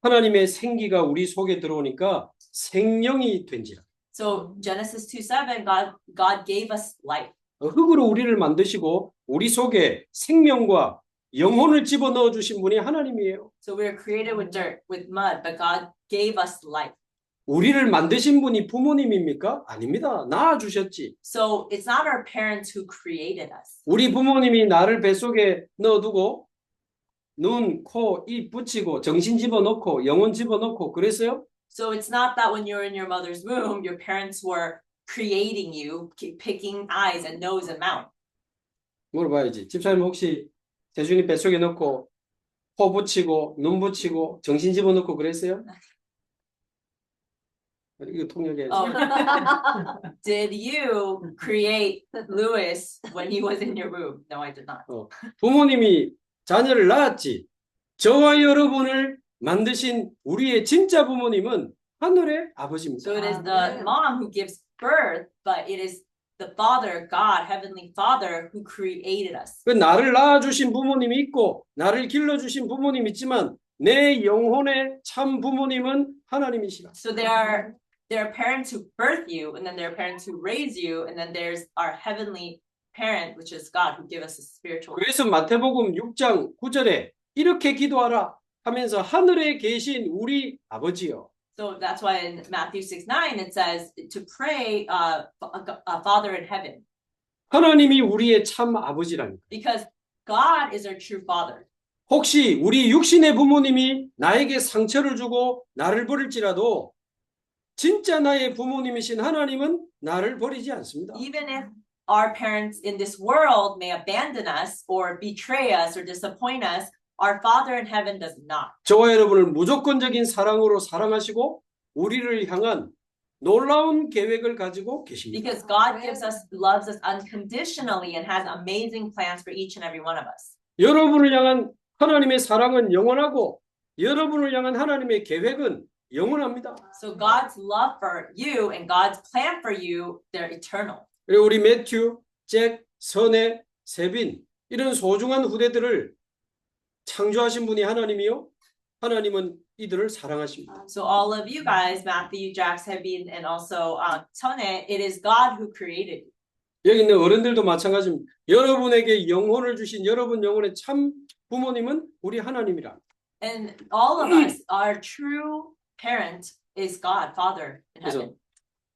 [SPEAKER 1] 하나님의 생기가 우리 속에 들어오니까 생명이 된지라.
[SPEAKER 2] So Genesis 2:7, God gave us life.
[SPEAKER 1] 흙으로 우리를 만드시고 우리 속에 생명과 영혼을 집어넣어 주신 분이 하나님이에요.
[SPEAKER 2] So we were created with dirt, with mud, but God gave us life.
[SPEAKER 1] 우리를 만드신 분이 부모님입니까? 아닙니다. 낳아주셨지.
[SPEAKER 2] So it's not our parents who created us.
[SPEAKER 1] 우리 부모님이 나를 뱃속에 넣어두고 눈, 코, 입 붙이고 정신 집어넣고 영혼 집어넣고 그랬어요?
[SPEAKER 2] So it's not that when you're in your mother's womb, your parents were creating you, picking eyes and nose and mouth.
[SPEAKER 1] 물어봐야지. 집사님 혹시 대중이 뱃속에 넣고 코 붙이고 눈 붙이고 정신 집어넣고 그랬어요? 이거 통역해야지.
[SPEAKER 2] Oh, did you create Louis when he was in your womb? No, I did not.
[SPEAKER 1] 부모님이 자녀를 낳았지. 저와 여러분을 만드신 우리의 진짜 부모님은 하늘의 아버지입니다.
[SPEAKER 2] So it is the mom who gives birth, but it is the Father, God, Heavenly Father, who created us.
[SPEAKER 1] 그 나를 낳아주신 부모님이 있고 나를 길러주신 부모님이 있지만 내 영혼의 참 부모님은 하나님이시라.
[SPEAKER 2] So there are parents who birth you, and then there are parents who raise you, and then there's our heavenly parent, which is God, who give us a spiritual.
[SPEAKER 1] 그래서 마태복음 6장 9절에 이렇게 기도하라 하면서 하늘에 계신 우리 아버지요.
[SPEAKER 2] So that's why in Matthew 6:9 it says to pray, Father in heaven,
[SPEAKER 1] 하나님이 우리의 참 아버지라니까.
[SPEAKER 2] because God is our true Father.
[SPEAKER 1] 혹시 우리 육신의 부모님이 나에게 상처를 주고 나를 버릴지라도 진짜 나의 부모님이신 하나님은 나를 버리지 않습니다.
[SPEAKER 2] Even if our parents in this world may abandon us or betray us or disappoint us, our Father in heaven does not.
[SPEAKER 1] 저와 여러분을 무조건적인 사랑으로 사랑하시고 우리를 향한 놀라운 계획을 가지고 계십니다.
[SPEAKER 2] Because God loves us unconditionally and has amazing plans for each and every one of us.
[SPEAKER 1] 여러분을 향한 하나님의 사랑은 영원하고 여러분을 향한 하나님의 계획은 영원합니다.
[SPEAKER 2] So God's love for you and God's plan for you, they're eternal.
[SPEAKER 1] 그리고 우리 매튜, 잭, 선혜, 세빈 이런 소중한 후대들을 창조하신 분이 하나님이요. 하나님은 이들을 사랑하십니다.
[SPEAKER 2] So all of you guys, Matthew, Jack, Sebin, and also Tone, it is God who created you.
[SPEAKER 1] 여기 있는 어른들도 마찬가지입니다. 여러분에게 영혼을 주신 여러분 영혼의 참 부모님은 우리 하나님이라.
[SPEAKER 2] And all of us, our true parent is God, Father in
[SPEAKER 1] 그래서
[SPEAKER 2] heaven.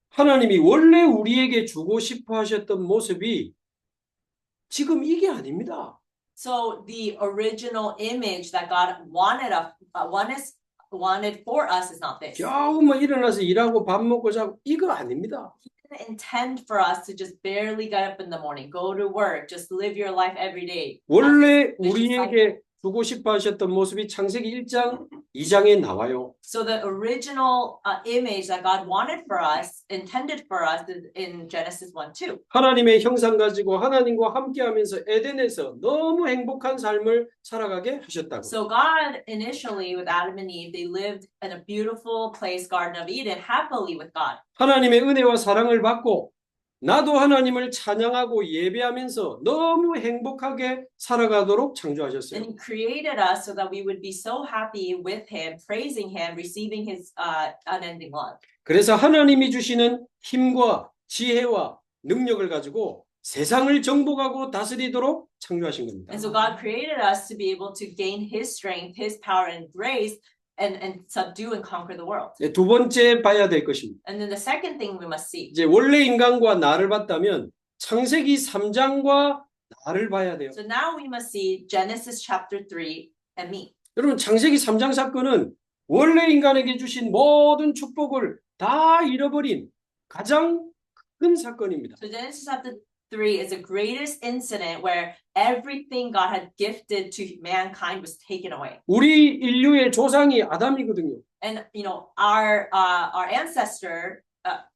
[SPEAKER 1] 하나님이 원래 우리에게 주고 싶어 하셨던 모습이 지금 이게 아닙니다.
[SPEAKER 2] So the original image that God wanted for us is not this.
[SPEAKER 1] 겨우 뭐 일어나서 일하고 밥 먹고 자고 이거 아닙니다.
[SPEAKER 2] He didn't intend for us to just barely get up in the morning, go to work, just live your life every day.
[SPEAKER 1] 원래 우리에게 주고 싶어 하셨던 모습이 창세기 1장 2장에 나와요.
[SPEAKER 2] So the original image that God wanted for us, intended for us, is in Genesis 1:2.
[SPEAKER 1] 하나님의 형상 가지고 하나님과 함께하면서 에덴에서 너무 행복한 삶을 살아가게 하셨다고.
[SPEAKER 2] So God initially with Adam and Eve, they lived in a beautiful place, Garden of Eden, happily with God.
[SPEAKER 1] 하나님의 은혜와 사랑을 받고 나도 하나님을 찬양하고 예배하면서 너무 행복하게 살아가도록 창조하셨어요.
[SPEAKER 2] And He created us so that we would be so happy with Him, praising Him, receiving His unending love.
[SPEAKER 1] 그래서 하나님이 주시는 힘과 지혜와 능력을 가지고 세상을 정복하고 다스리도록 창조하신 겁니다.
[SPEAKER 2] And so God created us to be able to gain His strength, His power and grace, and subdue and conquer the world.
[SPEAKER 1] 네, 두 번째 봐야 될 것입니다.
[SPEAKER 2] And then the second thing we must see.
[SPEAKER 1] 이제 원래 인간과 나를 봤다면 창세기 3장과 나를 봐야 돼요.
[SPEAKER 2] So now we must see Genesis chapter 3 and me.
[SPEAKER 1] 여러분 창세기 3장 사건은 원래 인간에게 주신 모든 축복을 다 잃어버린 가장 큰 사건입니다.
[SPEAKER 2] So Genesis chapter 3 is the greatest incident where everything God had gifted to mankind was taken away.
[SPEAKER 1] 우리 인류의 조상이 아담이거든요.
[SPEAKER 2] And you know, our ancestor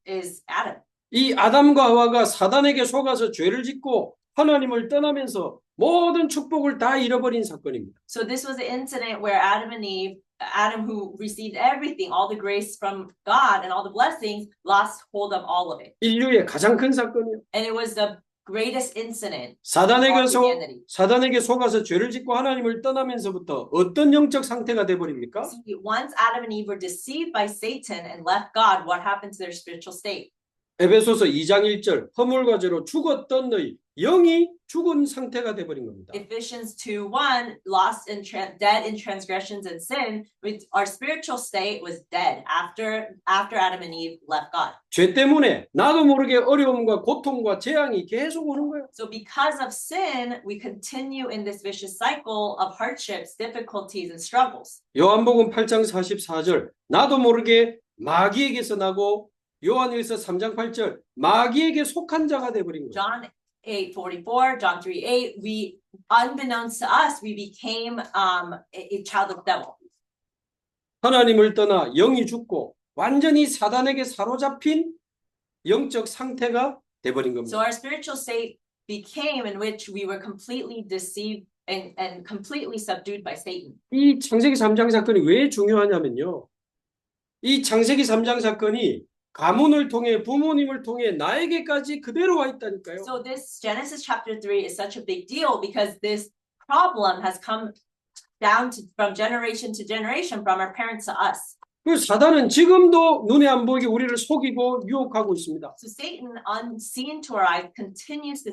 [SPEAKER 2] is Adam.
[SPEAKER 1] 이 아담과 하와가 사단에게 속아서 죄를 짓고 하나님을 떠나면서 모든 축복을 다 잃어버린 사건입니다.
[SPEAKER 2] So this was the incident where Adam and Eve, Adam who received everything, all the grace from God and all the blessings, lost hold of all of it.
[SPEAKER 1] 인류의 가장 큰 사건이요.
[SPEAKER 2] And it was the greatest incident of
[SPEAKER 1] 사단에게
[SPEAKER 2] humanity.
[SPEAKER 1] 속아서 죄를 짓고 하나님을 떠나면서부터 어떤 영적 상태가 돼버립니까?
[SPEAKER 2] See, once Adam and Eve were deceived by Satan and left God, what happened to their spiritual state?
[SPEAKER 1] 에베소서 2장 1절 허물과 죄로 죽었던 너희 영이 죽은 상태가 돼버린 겁니다.
[SPEAKER 2] Ephesians 2:1, lost in dead in transgressions and sin, our spiritual state was dead after Adam and Eve left God.
[SPEAKER 1] 죄 때문에 나도 모르게 어려움과 고통과 재앙이 계속 오는 거예요.
[SPEAKER 2] So because of sin, we continue in this vicious cycle of hardships, difficulties, and struggles.
[SPEAKER 1] 요한복음 8장 44절 나도 모르게 마귀에게서 나고 요한일서 3장 8절 마귀에게 속한 자가 돼버린 거예요.
[SPEAKER 2] John 8:44, John 3:8, we, unbeknownst to us, we became a child of the devil.
[SPEAKER 1] 하나님을 떠나 영이 죽고 완전히 사단에게 사로잡힌 영적 상태가 돼버린 겁니다.
[SPEAKER 2] So our spiritual state became in which we were completely deceived and completely subdued by Satan.
[SPEAKER 1] 이 창세기 3장 사건이 왜 중요하냐면요. 이 창세기 3장 사건이 가문을 통해 부모님을 통해 나에게까지 그대로 와 있다니까요.
[SPEAKER 2] So this Genesis chapter 3 is such a big deal because this problem has come down from generation to generation from our parents to us.
[SPEAKER 1] 그 사단은 지금도 눈에 안 보이게 우리를 속이고 유혹하고 있습니다.
[SPEAKER 2] So Satan, unseen to our eyes, continues to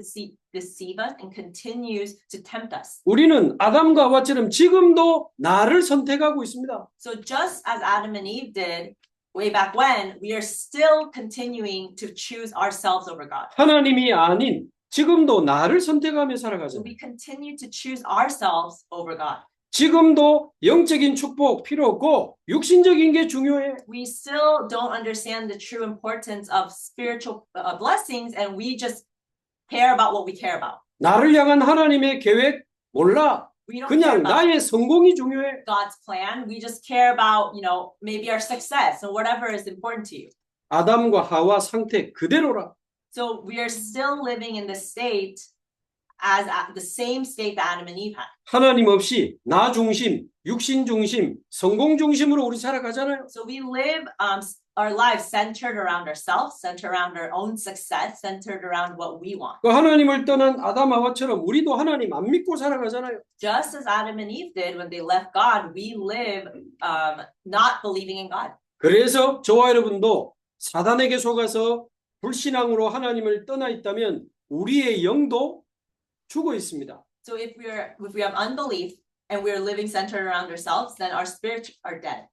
[SPEAKER 2] deceive us and continues to tempt us.
[SPEAKER 1] 우리는 아담과 하와처럼 지금도 나를 선택하고 있습니다.
[SPEAKER 2] So just as Adam and Eve did way back when, we are still continuing to choose ourselves over God.
[SPEAKER 1] 하나님이 아닌 지금도 나를 선택하며
[SPEAKER 2] So
[SPEAKER 1] 살아가잖아요.
[SPEAKER 2] we continue to choose ourselves over God.
[SPEAKER 1] 지금도 영적인 축복 필요 없고 육신적인 게 중요해.
[SPEAKER 2] We still don't understand the true importance of spiritual blessings, and we just care about what we care about.
[SPEAKER 1] 나를 향한 하나님의 계획 몰라.
[SPEAKER 2] We don't care
[SPEAKER 1] 그냥
[SPEAKER 2] about
[SPEAKER 1] 나의 성공이 중요해.
[SPEAKER 2] God's plan. We just care about, you know, maybe our success or whatever is important to you.
[SPEAKER 1] 아담과 하와 상태 그대로라.
[SPEAKER 2] So we are still living in the state as the same state that Adam and Eve had.
[SPEAKER 1] 하나님 없이 나 중심, 육신 중심, 성공 중심으로 우리 살아가잖아요.
[SPEAKER 2] So we live our lives centered around ourselves, centered around our own success, centered around what we want.
[SPEAKER 1] 그 하나님을 떠난 아담 하와처럼 우리도 하나님 안 믿고 살아가잖아요.
[SPEAKER 2] Just as Adam and Eve did when they left God, we live not believing in God.
[SPEAKER 1] 그래서 저와 여러분도 사단에게 속아서 불신앙으로 하나님을 떠나 있다면 우리의 영도 죽어 있습니다.
[SPEAKER 2] So if we have unbelief and we're living centered around ourselves, then our spirits are dead.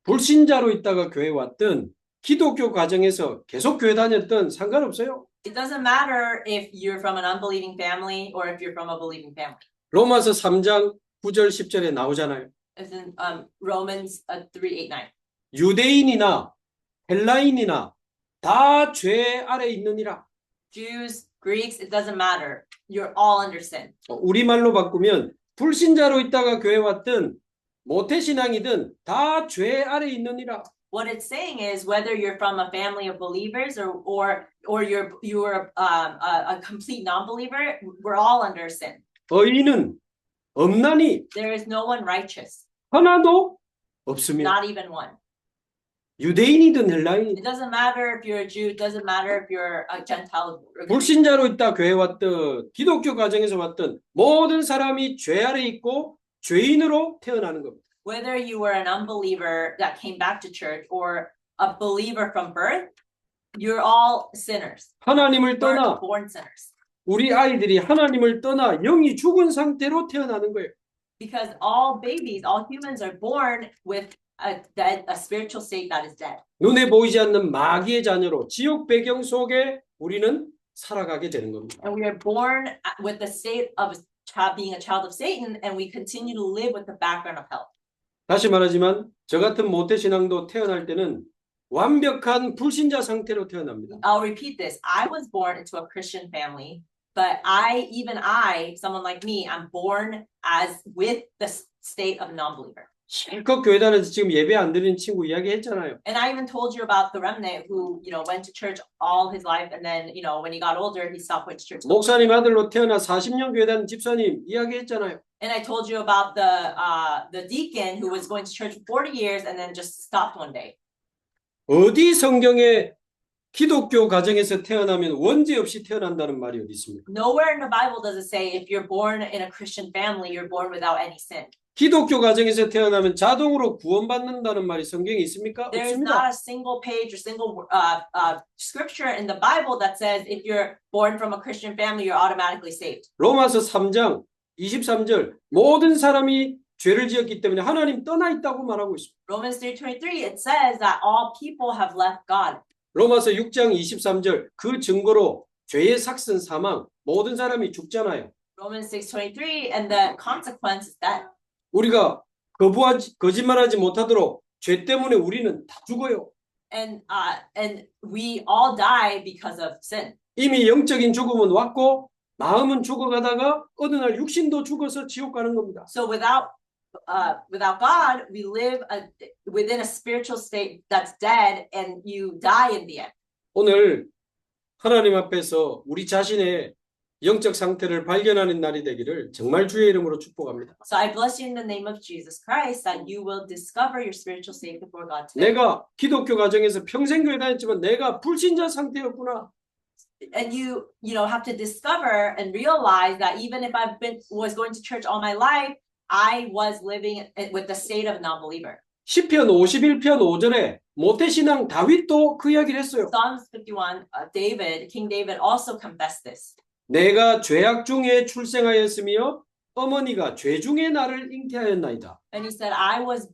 [SPEAKER 1] 불신자로 있다가 교회 왔든 기독교 가정에서 계속 교회 다녔든 상관없어요.
[SPEAKER 2] It doesn't matter if you're from an unbelieving family or if you're from a believing family.
[SPEAKER 1] 로마서 3장 9절 10절에 나오잖아요.
[SPEAKER 2] It's in Romans 3:8-9.
[SPEAKER 1] 유대인이나 헬라인이나 다 죄 아래 있느니라.
[SPEAKER 2] Jews, Greeks, it doesn't matter. You're all under sin.
[SPEAKER 1] 우리말로 바꾸면 불신자로 있다가 교회 왔든 모태신앙이든 다 죄 아래 있느니라.
[SPEAKER 2] What it's saying is whether you're from a family of believers or you're a complete non-believer, we're all under sin.
[SPEAKER 1] 의인은 없나니
[SPEAKER 2] There is no one righteous,
[SPEAKER 1] 하나도 없습니다.
[SPEAKER 2] not even one.
[SPEAKER 1] 유대인이든 헬라인,
[SPEAKER 2] It doesn't matter if you're a Jew. It doesn't matter if you're a Gentile.
[SPEAKER 1] 불신자로 있다 교회 왔든 기독교 가정에서 왔든 모든 사람이 죄 아래 있고 죄인으로 태어나는 겁니다.
[SPEAKER 2] Whether you were an unbeliever that came back to church or a believer from birth, you're all sinners.
[SPEAKER 1] 하나님을 떠나
[SPEAKER 2] Born sinners.
[SPEAKER 1] 우리 아이들이 하나님을 떠나 영이 죽은 상태로 태어나는 거예요.
[SPEAKER 2] Because all babies, all humans are born with a spiritual state that is dead.
[SPEAKER 1] 눈에 보이지 않는 마귀의 자녀로 지옥 배경 속에 우리는 살아가게 되는 겁니다.
[SPEAKER 2] And we are born with the state of a being a child of Satan, and we continue to live with the background of hell.
[SPEAKER 1] 다시 말하지만 저 같은 모태신앙도 태어날 때는 완벽한 불신자 상태로 태어납니다.
[SPEAKER 2] I'll repeat this. I was born into a Christian family, but someone like me, I'm born as with the state of non-believer.
[SPEAKER 1] 실컷 교회 다녀서 지금 예배 안 드리는 친구 이야기했잖아요.
[SPEAKER 2] And I even told you about the remnant who, went to church all his life, and then, when he got older, he stopped going to church.
[SPEAKER 1] 목사님 아들로 태어나 40년 교회 다니는 집사님 이야기했잖아요.
[SPEAKER 2] And I told you about the deacon who was going to church for 40 years and then just stopped one day.
[SPEAKER 1] 어디 성경에 기독교 가정에서 태어나면 원죄 없이 태어난다는 말이 어디 있습니까?
[SPEAKER 2] Nowhere in the Bible does it say if you're born in a Christian family, you're born without any sin.
[SPEAKER 1] 기독교 가정에서 태어나면 자동으로 구원받는다는 말이 성경에 있습니까?
[SPEAKER 2] There is
[SPEAKER 1] 없습니다.
[SPEAKER 2] not a single page or single scripture in the Bible that says if you're born from a Christian family, you're automatically saved.
[SPEAKER 1] 로마서 3장 23절 모든 사람이 죄를 지었기 때문에 하나님 떠나 있다고 말하고 있습니다.
[SPEAKER 2] Romans 3:23, it says that all people have left God.
[SPEAKER 1] 로마서 6장 23절 그 증거로 죄의 삭슨 사망 모든 사람이 죽잖아요.
[SPEAKER 2] Romans 6:23, and the consequence is death.
[SPEAKER 1] 우리가 거짓말하지 못하도록 죄 때문에 우리는 다 죽어요.
[SPEAKER 2] And we all die because of sin.
[SPEAKER 1] 이미 영적인 죽음은 왔고 마음은 죽어가다가 어느 날 육신도 죽어서 지옥 가는 겁니다.
[SPEAKER 2] So without God, we live within a spiritual state that's dead, and you die in the end.
[SPEAKER 1] 오늘 하나님 앞에서 우리 자신의 영적 상태를 발견하는 날이 되기를 정말 주의 이름으로 축복합니다.
[SPEAKER 2] So I bless you in the name of Jesus Christ that you will discover your spiritual state before God today.
[SPEAKER 1] 내가 기독교 가정에서 평생 교회 다녔지만 내가 불신자 상태였구나.
[SPEAKER 2] And you have to discover and realize that even if was going to church all my life, I was living with the state of non-believer.
[SPEAKER 1] 시편 51편 5절에 모태신앙 다윗도 그 이야기를 했어요.
[SPEAKER 2] Psalms 51, King David also confessed this.
[SPEAKER 1] 내가 죄악 중에 출생하였으며 어머니가 죄 중에 나를 잉태하였나이다.
[SPEAKER 2] And he said, I was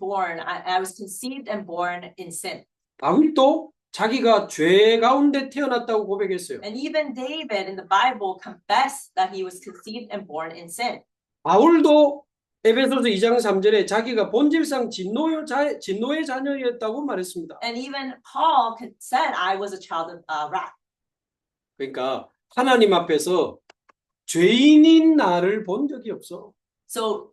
[SPEAKER 2] conceived and born in sin.
[SPEAKER 1] 다윗도 자기가 죄 가운데 태어났다고 고백했어요.
[SPEAKER 2] And even David in the Bible confessed that he was conceived and born in sin.
[SPEAKER 1] 바울도 에베소서 2장 3절에 자기가 본질상 진노의 자녀였다고 말했습니다.
[SPEAKER 2] And even Paul said, I was a child of wrath.
[SPEAKER 1] 그러니까 하나님 앞에서 죄인인 나를 본 적이 없어.
[SPEAKER 2] So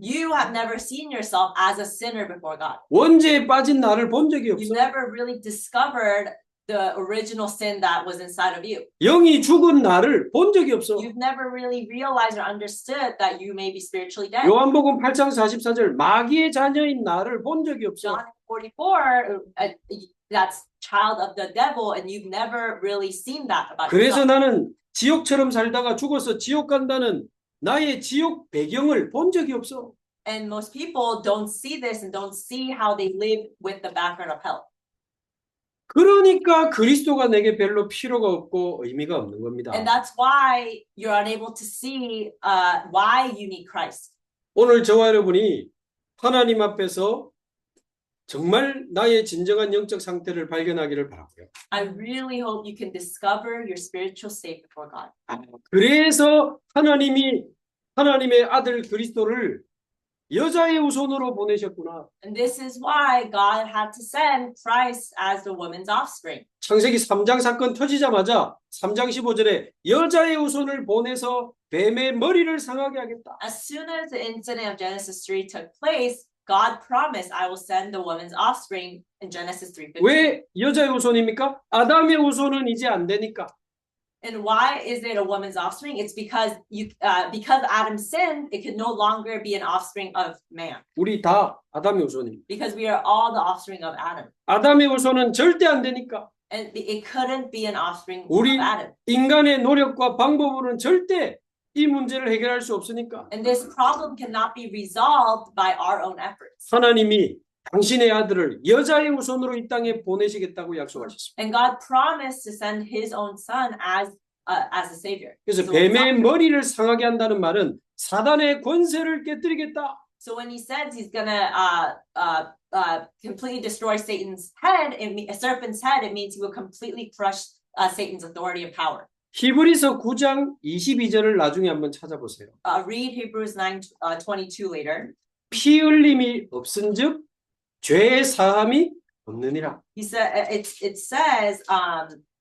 [SPEAKER 2] you have never seen yourself as a sinner before God.
[SPEAKER 1] 원죄에 빠진 나를 본 적이
[SPEAKER 2] You
[SPEAKER 1] 없어.
[SPEAKER 2] never really discovered the original sin that was inside of you.
[SPEAKER 1] 영이 죽은 나를 본 적이 없어.
[SPEAKER 2] You've never really realized or understood that you may be spiritually dead.
[SPEAKER 1] 요한복음 8장 44절 마귀의 자녀인 나를 본 적이 없어.
[SPEAKER 2] John 44, that's child of the devil, and you've never really seen that about
[SPEAKER 1] 그래서
[SPEAKER 2] yourself.
[SPEAKER 1] 나는 지옥처럼 살다가 죽어서 지옥 간다는 나의 지옥 배경을 본 적이 없어.
[SPEAKER 2] And most people don't see this and don't see how they live with the background of hell.
[SPEAKER 1] 그러니까 그리스도가 내게 별로 필요가 없고 의미가 없는 겁니다.
[SPEAKER 2] And that's why you're unable to see why you need Christ.
[SPEAKER 1] 오늘 저와 여러분이 하나님 앞에서 정말 나의 진정한 영적 상태를 발견하기를 바라고요.
[SPEAKER 2] I really hope you can discover your spiritual state before God.
[SPEAKER 1] 그래서 하나님의 아들 그리스도를 여자의 후손으로 보내셨구나.
[SPEAKER 2] And this is why God had to send Christ as the woman's offspring.
[SPEAKER 1] 창세기 3장 사건 터지자마자 3장 15절에 여자의 후손을 보내서 뱀의 머리를 상하게 하겠다.
[SPEAKER 2] As soon as the incident of Genesis 3 took place, God promised, I will send the woman's offspring in Genesis 3:15.
[SPEAKER 1] 왜 여자의 후손입니까? 아담의 후손은 이제 안 되니까.
[SPEAKER 2] And why is it a woman's offspring? It's because Adam sinned, it could no longer be an offspring of man.
[SPEAKER 1] 우리 다 아담의 후손입니다.
[SPEAKER 2] Because we are all the offspring of Adam.
[SPEAKER 1] 아담의 후손은 절대 안 되니까.
[SPEAKER 2] And it couldn't be an offspring
[SPEAKER 1] 우리
[SPEAKER 2] of Adam.
[SPEAKER 1] 인간의 노력과 방법으로는 절대 이 문제를 해결할 수 없으니까.
[SPEAKER 2] And this problem cannot be resolved by our own efforts.
[SPEAKER 1] 하나님이 당신의 아들을 여자의 후손으로 이 땅에 보내시겠다고 약속하셨습니다.
[SPEAKER 2] And God promised to send His own Son as a savior.
[SPEAKER 1] 그래서 뱀의 머리를 상하게 한다는 말은 사단의 권세를 깨뜨리겠다.
[SPEAKER 2] So when He says He's gonna completely destroy Satan's head, a serpent's head, it means He will completely crush Satan's authority and power.
[SPEAKER 1] 히브리서 9장 22절을 나중에 한번 찾아보세요.
[SPEAKER 2] Read Hebrews 9:22 later.
[SPEAKER 1] 피 흘림이 없은즉 죄의 사함이 없느니라.
[SPEAKER 2] It says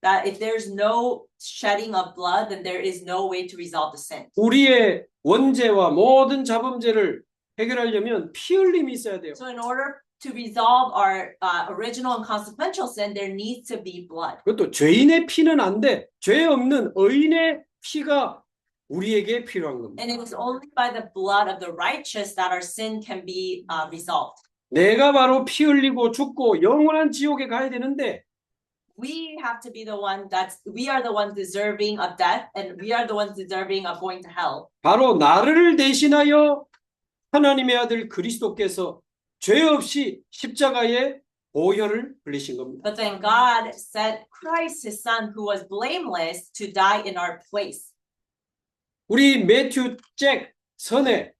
[SPEAKER 2] that if there's no shedding of blood, then there is no way to resolve the sin.
[SPEAKER 1] 우리의 원죄와 모든 자범죄를 해결하려면 피 흘림이 있어야 돼요.
[SPEAKER 2] So in order to resolve our original and consequential sin, there needs to be blood.
[SPEAKER 1] 그것도 죄인의 피는 안 돼. 죄 없는 의인의 피가 우리에게 필요한 겁니다.
[SPEAKER 2] And it is only by the blood of the righteous that our sin can be resolved.
[SPEAKER 1] 내가 바로 피 흘리고 죽고 영원한 지옥에 가야 되는데
[SPEAKER 2] We have to be the one we are the ones deserving of death, and we are the ones deserving of going to hell.
[SPEAKER 1] 바로 나를 대신하여 하나님의 아들 그리스도께서 죄 없이 십자가에 보혈을 흘리신 겁니다.
[SPEAKER 2] But then God sent Christ, his son, who was blameless, to die in our place.
[SPEAKER 1] 우리 매튜, 잭, 선혜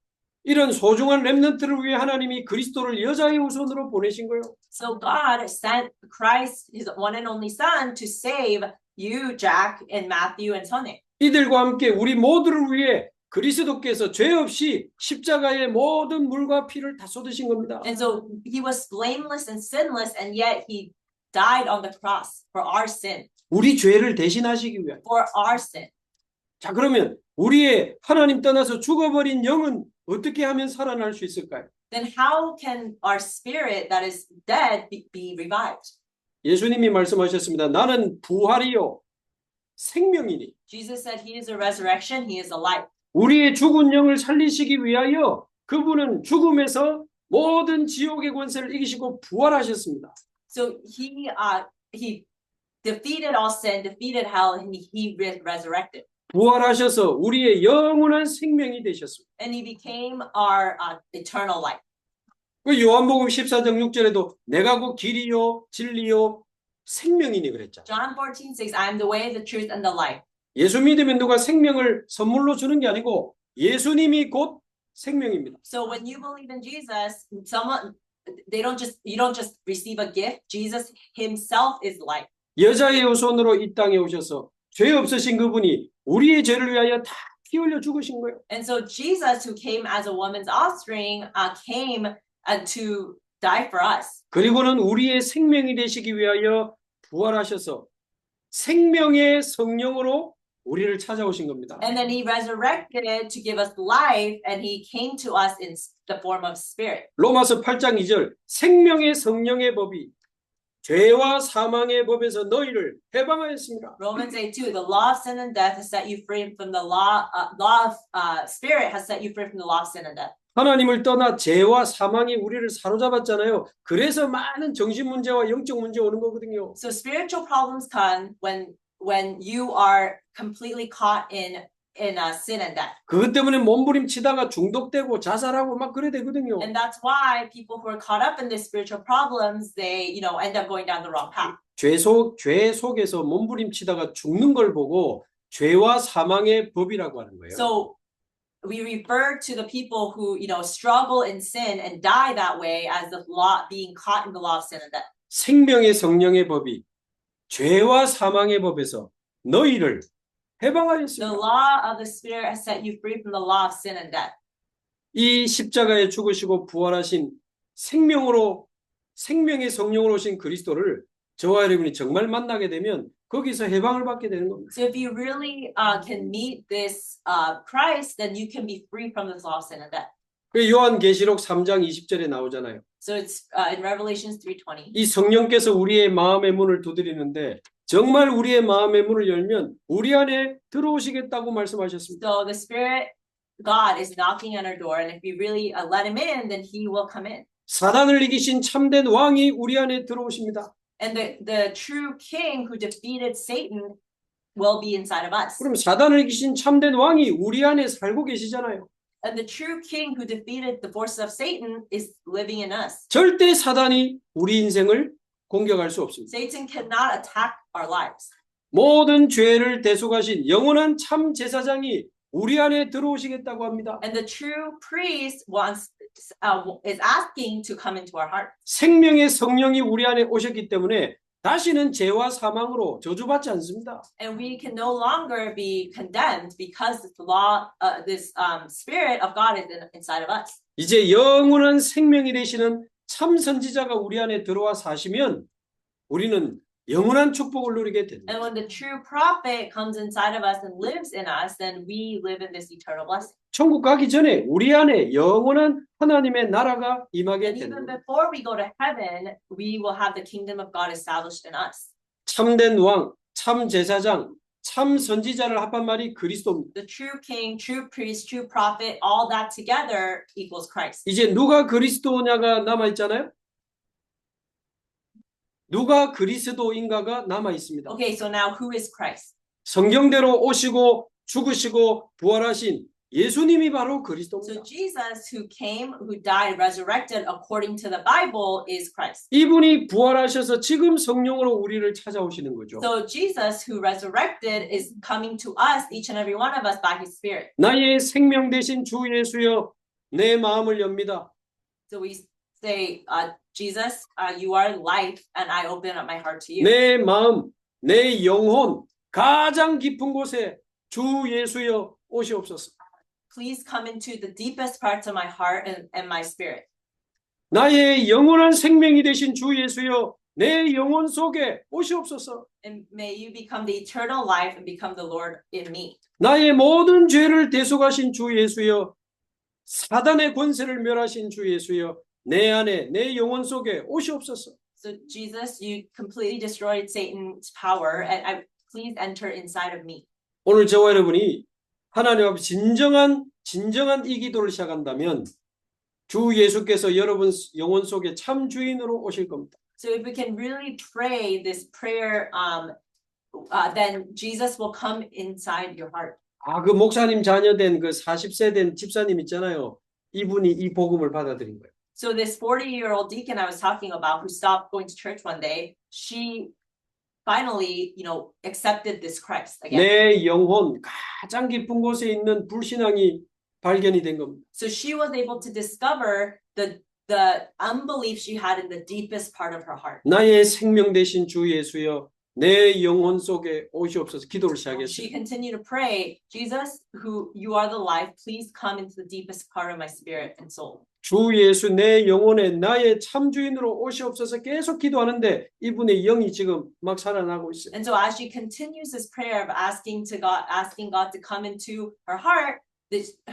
[SPEAKER 1] 이런 소중한 렘넌트를 위해 하나님이 그리스도를 여자의 후손으로 보내신 거예요.
[SPEAKER 2] So God sent Christ, his one and only son, to save you, Jack, and Matthew, and Sonny.
[SPEAKER 1] 이들과 함께 우리 모두를 위해 그리스도께서 죄 없이 십자가의 모든 물과 피를 다 쏟으신 겁니다.
[SPEAKER 2] And so he was blameless and sinless, and yet he died on the cross for our sin,
[SPEAKER 1] 우리 죄를 대신하시기 위해.
[SPEAKER 2] for our sin.
[SPEAKER 1] 자, 그러면 우리의 하나님 떠나서 죽어버린 영은 어떻게 하면 살아날 수 있을까요?
[SPEAKER 2] Then how can our spirit that is dead be revived?
[SPEAKER 1] 예수님이 말씀하셨습니다. 나는 부활이요 생명이니.
[SPEAKER 2] Jesus said he is a resurrection, he is a life.
[SPEAKER 1] 우리의 죽은 영을 살리시기 위하여 그분은 죽음에서 모든 지옥의 권세를 이기시고 부활하셨습니다.
[SPEAKER 2] So he defeated all sin, defeated hell, and he resurrected.
[SPEAKER 1] 부활하셔서 우리의 영원한 생명이 되셨습니다.
[SPEAKER 2] And he became our eternal life.
[SPEAKER 1] 그 요한복음 14장 6절에도 내가 그 길이요 진리요 생명이니 그랬잖아요.
[SPEAKER 2] John 14:6, I am the way, the truth, and the life.
[SPEAKER 1] 예수 믿으면 누가 생명을 선물로 주는 게 아니고 예수님이 곧 생명입니다.
[SPEAKER 2] So when you believe in Jesus, you don't just receive a gift. Jesus himself is life.
[SPEAKER 1] 여자의 후손으로 이 땅에 오셔서 죄 없으신 그분이 우리의 죄를 위하여 다 피 흘려 죽으신 거예요.
[SPEAKER 2] And so Jesus, who came as a woman's offspring, came to die for us.
[SPEAKER 1] 그리고는 우리의 생명이 되시기 위하여 부활하셔서 생명의 성령으로 우리를 찾아오신 겁니다.
[SPEAKER 2] And then he resurrected to give us life, and he came to us in the form of spirit.
[SPEAKER 1] 로마서 8장 2절 생명의 성령의 법이 죄와 사망의 법에서 너희를 해방하였습니다.
[SPEAKER 2] Romans 8:2, the law of sin and death has set you free from the law of spirit has set you free from the law of sin and death.
[SPEAKER 1] 하나님을 떠나 죄와 사망이 우리를 사로잡았잖아요. 그래서 많은 정신 문제와 영적 문제 오는 거거든요.
[SPEAKER 2] So spiritual problems come when you are completely caught in sin and death.
[SPEAKER 1] 그것 때문에 몸부림치다가 중독되고 자살하고 막 그래 되거든요.
[SPEAKER 2] And that's why people who are caught up in these spiritual problems, they, end up going down the wrong path.
[SPEAKER 1] 죄 속에서 몸부림치다가 죽는 걸 보고 죄와 사망의 법이라고 하는 거예요.
[SPEAKER 2] So we refer to the people who, struggle in sin and die that way as the law, being caught in the law of sin and death.
[SPEAKER 1] 생명의 성령의 법이 죄와 사망의 법에서 너희를
[SPEAKER 2] The
[SPEAKER 1] 해방하였습니다.
[SPEAKER 2] law of the spirit has set you free from the law of sin and death.
[SPEAKER 1] 이 십자가에 죽으시고 부활하신 생명의 성령으로 오신 그리스도를 저와 여러분이 정말 만나게 되면 거기서 해방을 받게 되는 겁니다.
[SPEAKER 2] So if you really can meet this Christ, then you can be free from this law of sin and death.
[SPEAKER 1] 그 요한계시록 3장 20절에 나오잖아요.
[SPEAKER 2] So it's in Revelations 3:20.
[SPEAKER 1] 이 성령께서 우리의 마음의 문을 두드리는데 정말 우리의 마음의 문을 열면 우리 안에 들어오시겠다고 말씀하셨습니다.
[SPEAKER 2] So the Spirit, God is knocking on our door, and if we really let Him in, then He will come in.
[SPEAKER 1] 사단을 이기신 참된 왕이 우리 안에 들어오십니다.
[SPEAKER 2] And the true King who defeated Satan will be inside of us.
[SPEAKER 1] 그럼 사단을 이기신 참된 왕이 우리 안에 살고 계시잖아요.
[SPEAKER 2] And the true King who defeated the forces of Satan is living in us.
[SPEAKER 1] 절대 사단이 우리 인생을 공격할 수 없습니다.
[SPEAKER 2] Satan cannot attack our lives.
[SPEAKER 1] 모든 죄를 대속하신 영원한 참 제사장이 우리 안에 들어오시겠다고 합니다.
[SPEAKER 2] And the true priest is asking to come into our heart.
[SPEAKER 1] 생명의 성령이 우리 안에 오셨기 때문에 다시는 죄와 사망으로 저주받지 않습니다.
[SPEAKER 2] And we can no longer be condemned because this law, this spirit of God is inside of us.
[SPEAKER 1] 이제 영원한 생명이 되시는 참 선지자가 우리 안에 들어와 사시면 우리는 영원한 축복을 누리게 됩니다.
[SPEAKER 2] And when the true prophet comes inside of us and lives in us, then we live in this eternal blessing.
[SPEAKER 1] 천국 가기 전에 우리 안에 영원한 하나님의 나라가 임하게
[SPEAKER 2] And even
[SPEAKER 1] 됩니다.
[SPEAKER 2] before we go to heaven, we will have the kingdom of God established in us.
[SPEAKER 1] 참된 왕, 참 제사장, 참 선지자를 합한 말이 그리스도입니다.
[SPEAKER 2] The true king, true priest, true prophet, all that together equals Christ.
[SPEAKER 1] 이제 누가 그리스도냐가 남아 있잖아요. 누가 그리스도인가가 남아 있습니다.
[SPEAKER 2] Okay, so now who is Christ?
[SPEAKER 1] 성경대로 오시고 죽으시고 부활하신 예수님이 바로
[SPEAKER 2] So
[SPEAKER 1] 그리스도입니다.
[SPEAKER 2] Jesus, who came, who died, resurrected according to the Bible, is Christ.
[SPEAKER 1] 이분이 부활하셔서 지금 성령으로 우리를 찾아오시는 거죠.
[SPEAKER 2] So Jesus, who resurrected, is coming to us, each and every one of us, by His Spirit.
[SPEAKER 1] 나의 생명 되신 주 예수여 내 마음을 엽니다.
[SPEAKER 2] So we say, Jesus, you are life, and I open up my heart to you.
[SPEAKER 1] 내 마음, 내 영혼 가장 깊은 곳에 주 예수여 오시옵소서.
[SPEAKER 2] Please come into the deepest parts of my heart and my spirit.
[SPEAKER 1] 나의 영원한 생명이 되신 주 예수여 내 영혼 속에 오시옵소서.
[SPEAKER 2] And may you become the eternal life and become the Lord in me.
[SPEAKER 1] 나의 모든 죄를 대속하신 주 예수여 사단의 권세를 멸하신 주 예수여 내 안에 내 영혼 속에 오시옵소서.
[SPEAKER 2] So Jesus, you completely destroyed Satan's power, and please enter inside of me.
[SPEAKER 1] 오늘 저와 여러분이 하나님 앞에 진정한 이 기도를 시작한다면 주 예수께서 여러분 영혼 속에 참 주인으로 오실 겁니다.
[SPEAKER 2] So if we can really pray this prayer, then Jesus will come inside your heart.
[SPEAKER 1] 그 목사님 자녀 된 그 40세 된 집사님 있잖아요. 이분이 이 복음을 받아들인 거예요.
[SPEAKER 2] So this 40-year-old deacon I was talking about, who stopped going to church one day, she finally, accepted this Christ again.
[SPEAKER 1] 내 영혼 가장 깊은 곳에 있는 불신앙이 발견이 된 겁니다.
[SPEAKER 2] So she was able to discover the unbelief she had in the deepest part of her heart.
[SPEAKER 1] 나의 생명 되신 주 예수여 내 영혼 속에 오시옵소서. 기도를
[SPEAKER 2] She
[SPEAKER 1] 시작했어요.
[SPEAKER 2] continued to pray, Jesus, who you are the life, please come into the deepest part of my spirit and soul.
[SPEAKER 1] 주 예수 내 영혼에 나의 참 주인으로 오시옵소서 계속 기도하는데 이분의 영이 지금 막 살아나고 있어요.
[SPEAKER 2] And so as she continues this prayer of asking God to come into her heart,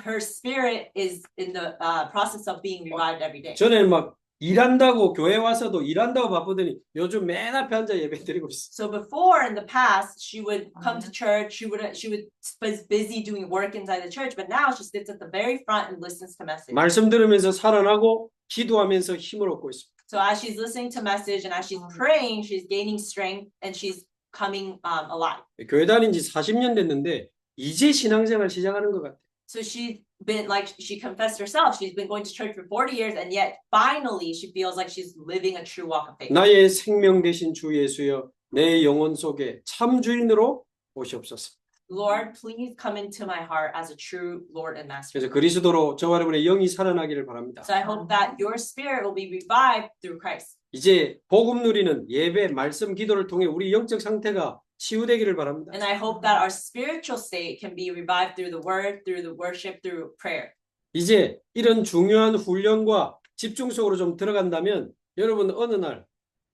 [SPEAKER 2] her spirit is in the process of being revived every day.
[SPEAKER 1] 전에 막 일한다고 교회 와서도 일한다고 바쁘더니 요즘 맨 앞에 앉아 예배 드리고 있어.
[SPEAKER 2] So before in the past, she would come to church, she was busy doing work inside the church, but now she sits at the very front and listens to message.
[SPEAKER 1] 말씀 들으면서 살아나고 기도하면서 힘을 얻고 있습니다.
[SPEAKER 2] So as she's listening to message and as she's praying, she's gaining strength and she's coming alive.
[SPEAKER 1] 교회 다닌 지 40년 됐는데 이제 신앙생활 시작하는 것 같아요.
[SPEAKER 2] So she's been, like she confessed herself, she's been going to church for 40 years, and yet finally she feels like she's living a true walk of faith.
[SPEAKER 1] 나의 생명 되신 주 예수여 내 영혼 속에 참 주인으로 오시옵소서.
[SPEAKER 2] Lord, please come into my heart as a true Lord and Master.
[SPEAKER 1] 그래서 그리스도로 저와 여러분의 영이 살아나기를 바랍니다.
[SPEAKER 2] So I hope that your spirit will be revived through Christ.
[SPEAKER 1] 이제 복음 누리는 예배, 말씀, 기도를 통해 우리 영적 상태가 치유되기를 바랍니다.
[SPEAKER 2] And I hope that our spiritual state can be revived through the word, through the worship, through prayer.
[SPEAKER 1] 이제 이런 중요한 훈련과 집중 속으로 좀 들어간다면 여러분 어느 날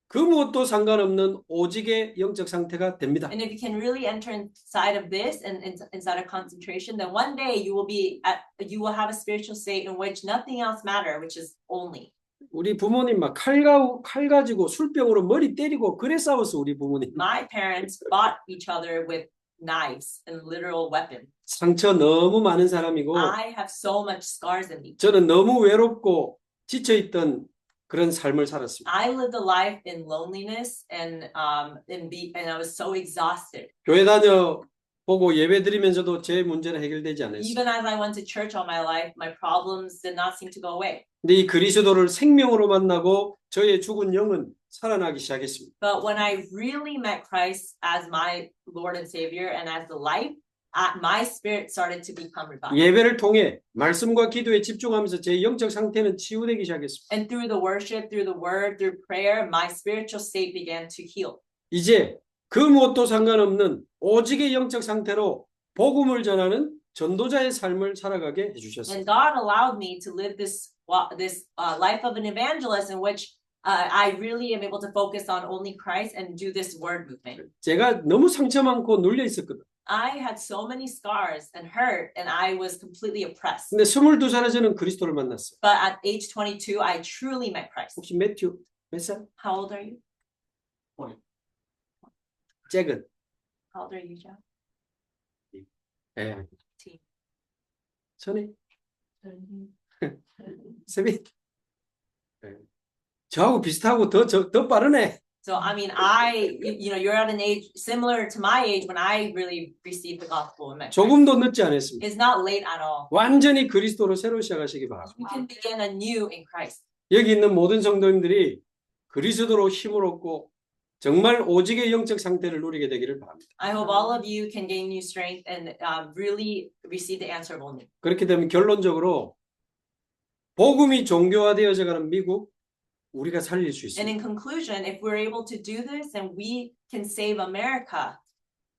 [SPEAKER 1] 그 무엇도 상관없는 오직의 영적 상태가 됩니다.
[SPEAKER 2] And if you can really enter inside of this and inside of concentration, then one day you will have a spiritual state in which nothing else matters, which is only.
[SPEAKER 1] 우리 부모님 막 칼 가지고 술병으로 머리 때리고 그래 싸웠어 우리 부모님.
[SPEAKER 2] My parents fought each other with knives and literal weapons.
[SPEAKER 1] 상처 너무 많은 사람이고
[SPEAKER 2] I have so much scars in me.
[SPEAKER 1] 저는 너무 외롭고 지쳐있던 그런 삶을 살았습니다.
[SPEAKER 2] I lived a life in loneliness and I was so exhausted.
[SPEAKER 1] 교회 다녀 보고 예배 드리면서도 제 문제는 해결되지 않았어요.
[SPEAKER 2] Even as I went to church all my life, my problems did not seem to go away.
[SPEAKER 1] 근데 이 그리스도를 생명으로 만나고 저의 죽은 영은 살아나기 시작했습니다.
[SPEAKER 2] But when I really met Christ as my Lord and Savior and as the life, my spirit started to become revived.
[SPEAKER 1] 예배를 통해 말씀과 기도에 집중하면서 제 영적 상태는 치유되기 시작했습니다.
[SPEAKER 2] And through the worship, through the word, through prayer, my spiritual state began to heal.
[SPEAKER 1] 이제 그 무엇도 상관없는 오직의 영적 상태로 복음을 전하는 전도자의 삶을 살아가게 해주셨어요.
[SPEAKER 2] And God allowed me to live this life of an evangelist in which I really am able to focus on only Christ and do this word movement.
[SPEAKER 1] 제가 너무 상처 많고 눌려 있었거든.
[SPEAKER 2] I had so many scars and hurt, and I was completely oppressed.
[SPEAKER 1] 근데 22살에 저는 그리스도를 만났어요.
[SPEAKER 2] But at age 22, I truly met Christ.
[SPEAKER 1] 혹시 매튜 몇 살?
[SPEAKER 2] How old are you?
[SPEAKER 1] 잭은?
[SPEAKER 2] How old are you, Jack?
[SPEAKER 1] 예.
[SPEAKER 2] T.
[SPEAKER 1] 선이? 세빈? 예. 저하고 비슷하고 더 빠르네.
[SPEAKER 2] So I mean, you're at an age similar to my age when I really received the gospel and met Christ.
[SPEAKER 1] 조금도 늦지 않았습니다.
[SPEAKER 2] It's not late at all.
[SPEAKER 1] 완전히 그리스도로 새로 시작하시기 바랍니다.
[SPEAKER 2] You can begin anew in Christ.
[SPEAKER 1] 여기 있는 모든 성도님들이 그리스도로 힘을 얻고 정말 오직의 영적 상태를 누리게 되기를 바랍니다.
[SPEAKER 2] I hope all of you can gain new strength and really receive the answer of only.
[SPEAKER 1] 그렇게 되면 결론적으로 복음이 종교화되어져 가는 미국 우리가 살릴 수
[SPEAKER 2] And in
[SPEAKER 1] 있습니다.
[SPEAKER 2] conclusion, if we're able to do this, then we can save America.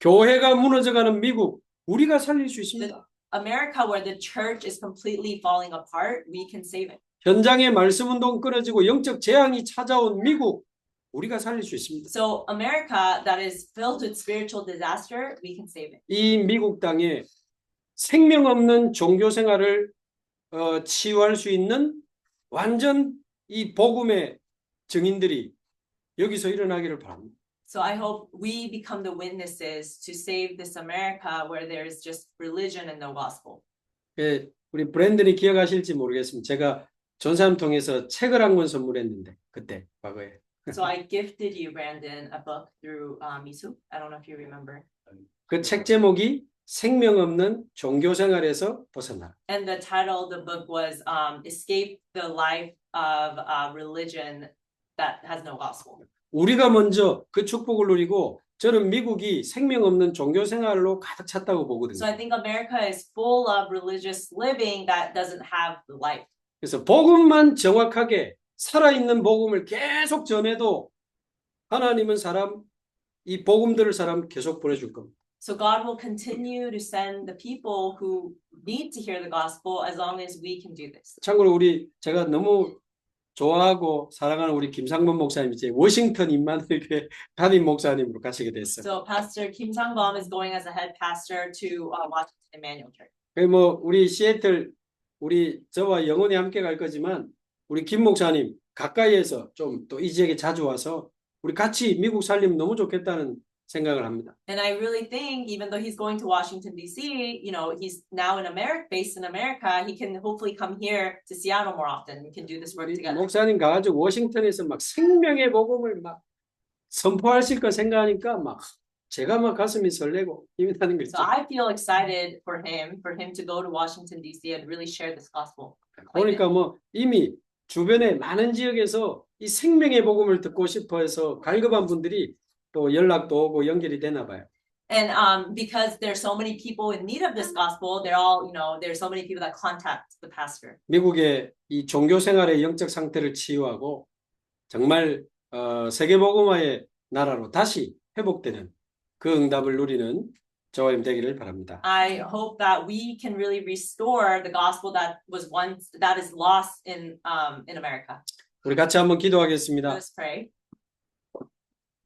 [SPEAKER 1] 교회가 무너져 가는 미국 우리가 살릴 수 있습니다.
[SPEAKER 2] America, where the church is completely falling apart, we can save it.
[SPEAKER 1] 현장에 말씀 운동 끊어지고 영적 재앙이 찾아온 미국 우리가 살릴 수 있습니다.
[SPEAKER 2] So America that is filled with spiritual disaster, we can save it.
[SPEAKER 1] 이 미국 땅에 생명 없는 종교 생활을 치유할 수 있는 완전 이 복음의 증인들이 여기서 일어나기를 바랍니다.
[SPEAKER 2] So I hope we become the witnesses to save this America where there is just religion and no gospel.
[SPEAKER 1] 예, 우리 브랜든이 기억하실지 모르겠습니다. 제가 전사님 통해서 책을 한 권 선물했는데 그때 과거에.
[SPEAKER 2] So I gifted you, Brandon, a book through Misu. I don't know if you remember.
[SPEAKER 1] 그 책 제목이 생명 없는 종교 생활에서 벗어나.
[SPEAKER 2] And the title of the book was Escape the Life of Religion that has no gospel.
[SPEAKER 1] 우리가 먼저 그 축복을 누리고 저는 미국이 생명 없는 종교 생활로 가득 찼다고 보거든요.
[SPEAKER 2] So I think America is full of religious living that doesn't have the life.
[SPEAKER 1] 그래서 복음만 정확하게 살아있는 복음을 계속 전해도 하나님은 이 복음 들을 사람 계속 보내줄 겁니다.
[SPEAKER 2] So God will continue to send the people who need to hear the gospel as long as we can do this.
[SPEAKER 1] 참고로 제가 너무 좋아하고 사랑하는 우리 김상범 목사님 이제 워싱턴 임마누엘교회 담임 목사님으로 가시게 됐어요.
[SPEAKER 2] So Pastor Kim Sang-bom is going as a head pastor to Washington Emmanuel Church.
[SPEAKER 1] 우리 시애틀 저와 영원히 함께 갈 거지만 우리 김 목사님 가까이에서 좀 또 이 지역에 자주 와서 우리 같이 미국 살리면 너무 좋겠다는 생각을 합니다.
[SPEAKER 2] And I really think even though he's going to Washington D.C., he's now based in America, he can hopefully come here to Seattle more often. We can do this work together.
[SPEAKER 1] 목사님 가가지고 워싱턴에서 막 생명의 복음을 막 선포하실 거 생각하니까 제가 가슴이 설레고 힘이 나는 거죠.
[SPEAKER 2] So I feel excited for him to go to Washington D.C. and really share this gospel.
[SPEAKER 1] 그러니까 이미 주변에 많은 지역에서 이 생명의 복음을 듣고 싶어 해서 갈급한 분들이 또 연락도 오고 연결이 되나 봐요.
[SPEAKER 2] And because there's so many people in need of this gospel, there's so many people that contact the pastor.
[SPEAKER 1] 미국의 이 종교 생활의 영적 상태를 치유하고 정말 세계 복음화의 나라로 다시 회복되는 그 응답을 누리는 저와 님 되기를 바랍니다.
[SPEAKER 2] I hope that we can really restore the gospel that is lost in America.
[SPEAKER 1] 우리 같이 한번 기도하겠습니다.
[SPEAKER 2] Let's pray.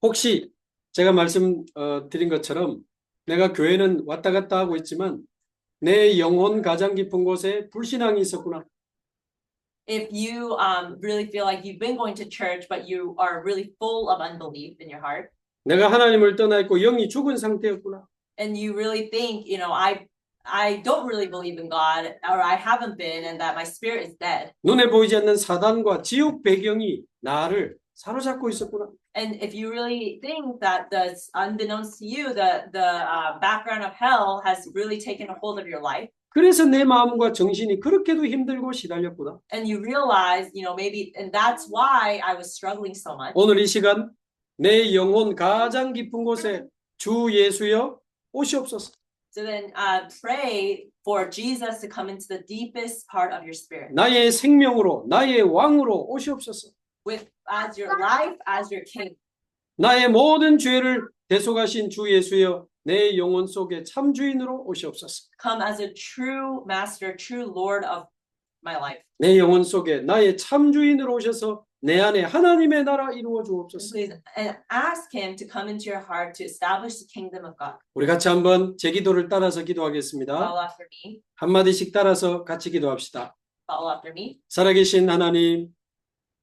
[SPEAKER 1] 혹시 제가 말씀드린 것처럼 내가 교회는 왔다 갔다 하고 있지만 내 영혼 가장 깊은 곳에 불신앙이 있었구나.
[SPEAKER 2] If you really feel like you've been going to church, but you are really full of unbelief in your heart,
[SPEAKER 1] 내가 하나님을 떠나 있고 영이 죽은 상태였구나.
[SPEAKER 2] and you really think, I don't really believe in God, or I haven't been, and that my spirit is dead.
[SPEAKER 1] 눈에 보이지 않는 사단과 지옥 배경이 나를 사로잡고 있었구나.
[SPEAKER 2] And if you really think that unbeknownst to you, the background of hell has really taken a hold of your life,
[SPEAKER 1] 그래서 내 마음과 정신이 그렇게도 힘들고 시달렸구나.
[SPEAKER 2] and you realize, maybe, and that's why I was struggling so much.
[SPEAKER 1] 오늘 이 시간 내 영혼 가장 깊은 곳에 주 예수여 오시옵소서.
[SPEAKER 2] So then pray for Jesus to come into the deepest part of your spirit.
[SPEAKER 1] 나의 생명으로 나의 왕으로 오시옵소서.
[SPEAKER 2] As your life, as your king.
[SPEAKER 1] 나의 모든 죄를 대속하신 주 예수여 내 영혼 속에 참 주인으로 오시옵소서.
[SPEAKER 2] Come as a true master, true Lord of my life.
[SPEAKER 1] 내 영혼 속에 나의 참 주인으로 오셔서 내 안에 하나님의 나라 이루어 주옵소서.
[SPEAKER 2] Please and ask him to come into your heart to establish the kingdom of God.
[SPEAKER 1] 우리 같이 한번 제 기도를 따라서 기도하겠습니다.
[SPEAKER 2] Follow after me.
[SPEAKER 1] 한마디씩 따라서 같이 기도합시다.
[SPEAKER 2] Follow after me.
[SPEAKER 1] 살아계신 하나님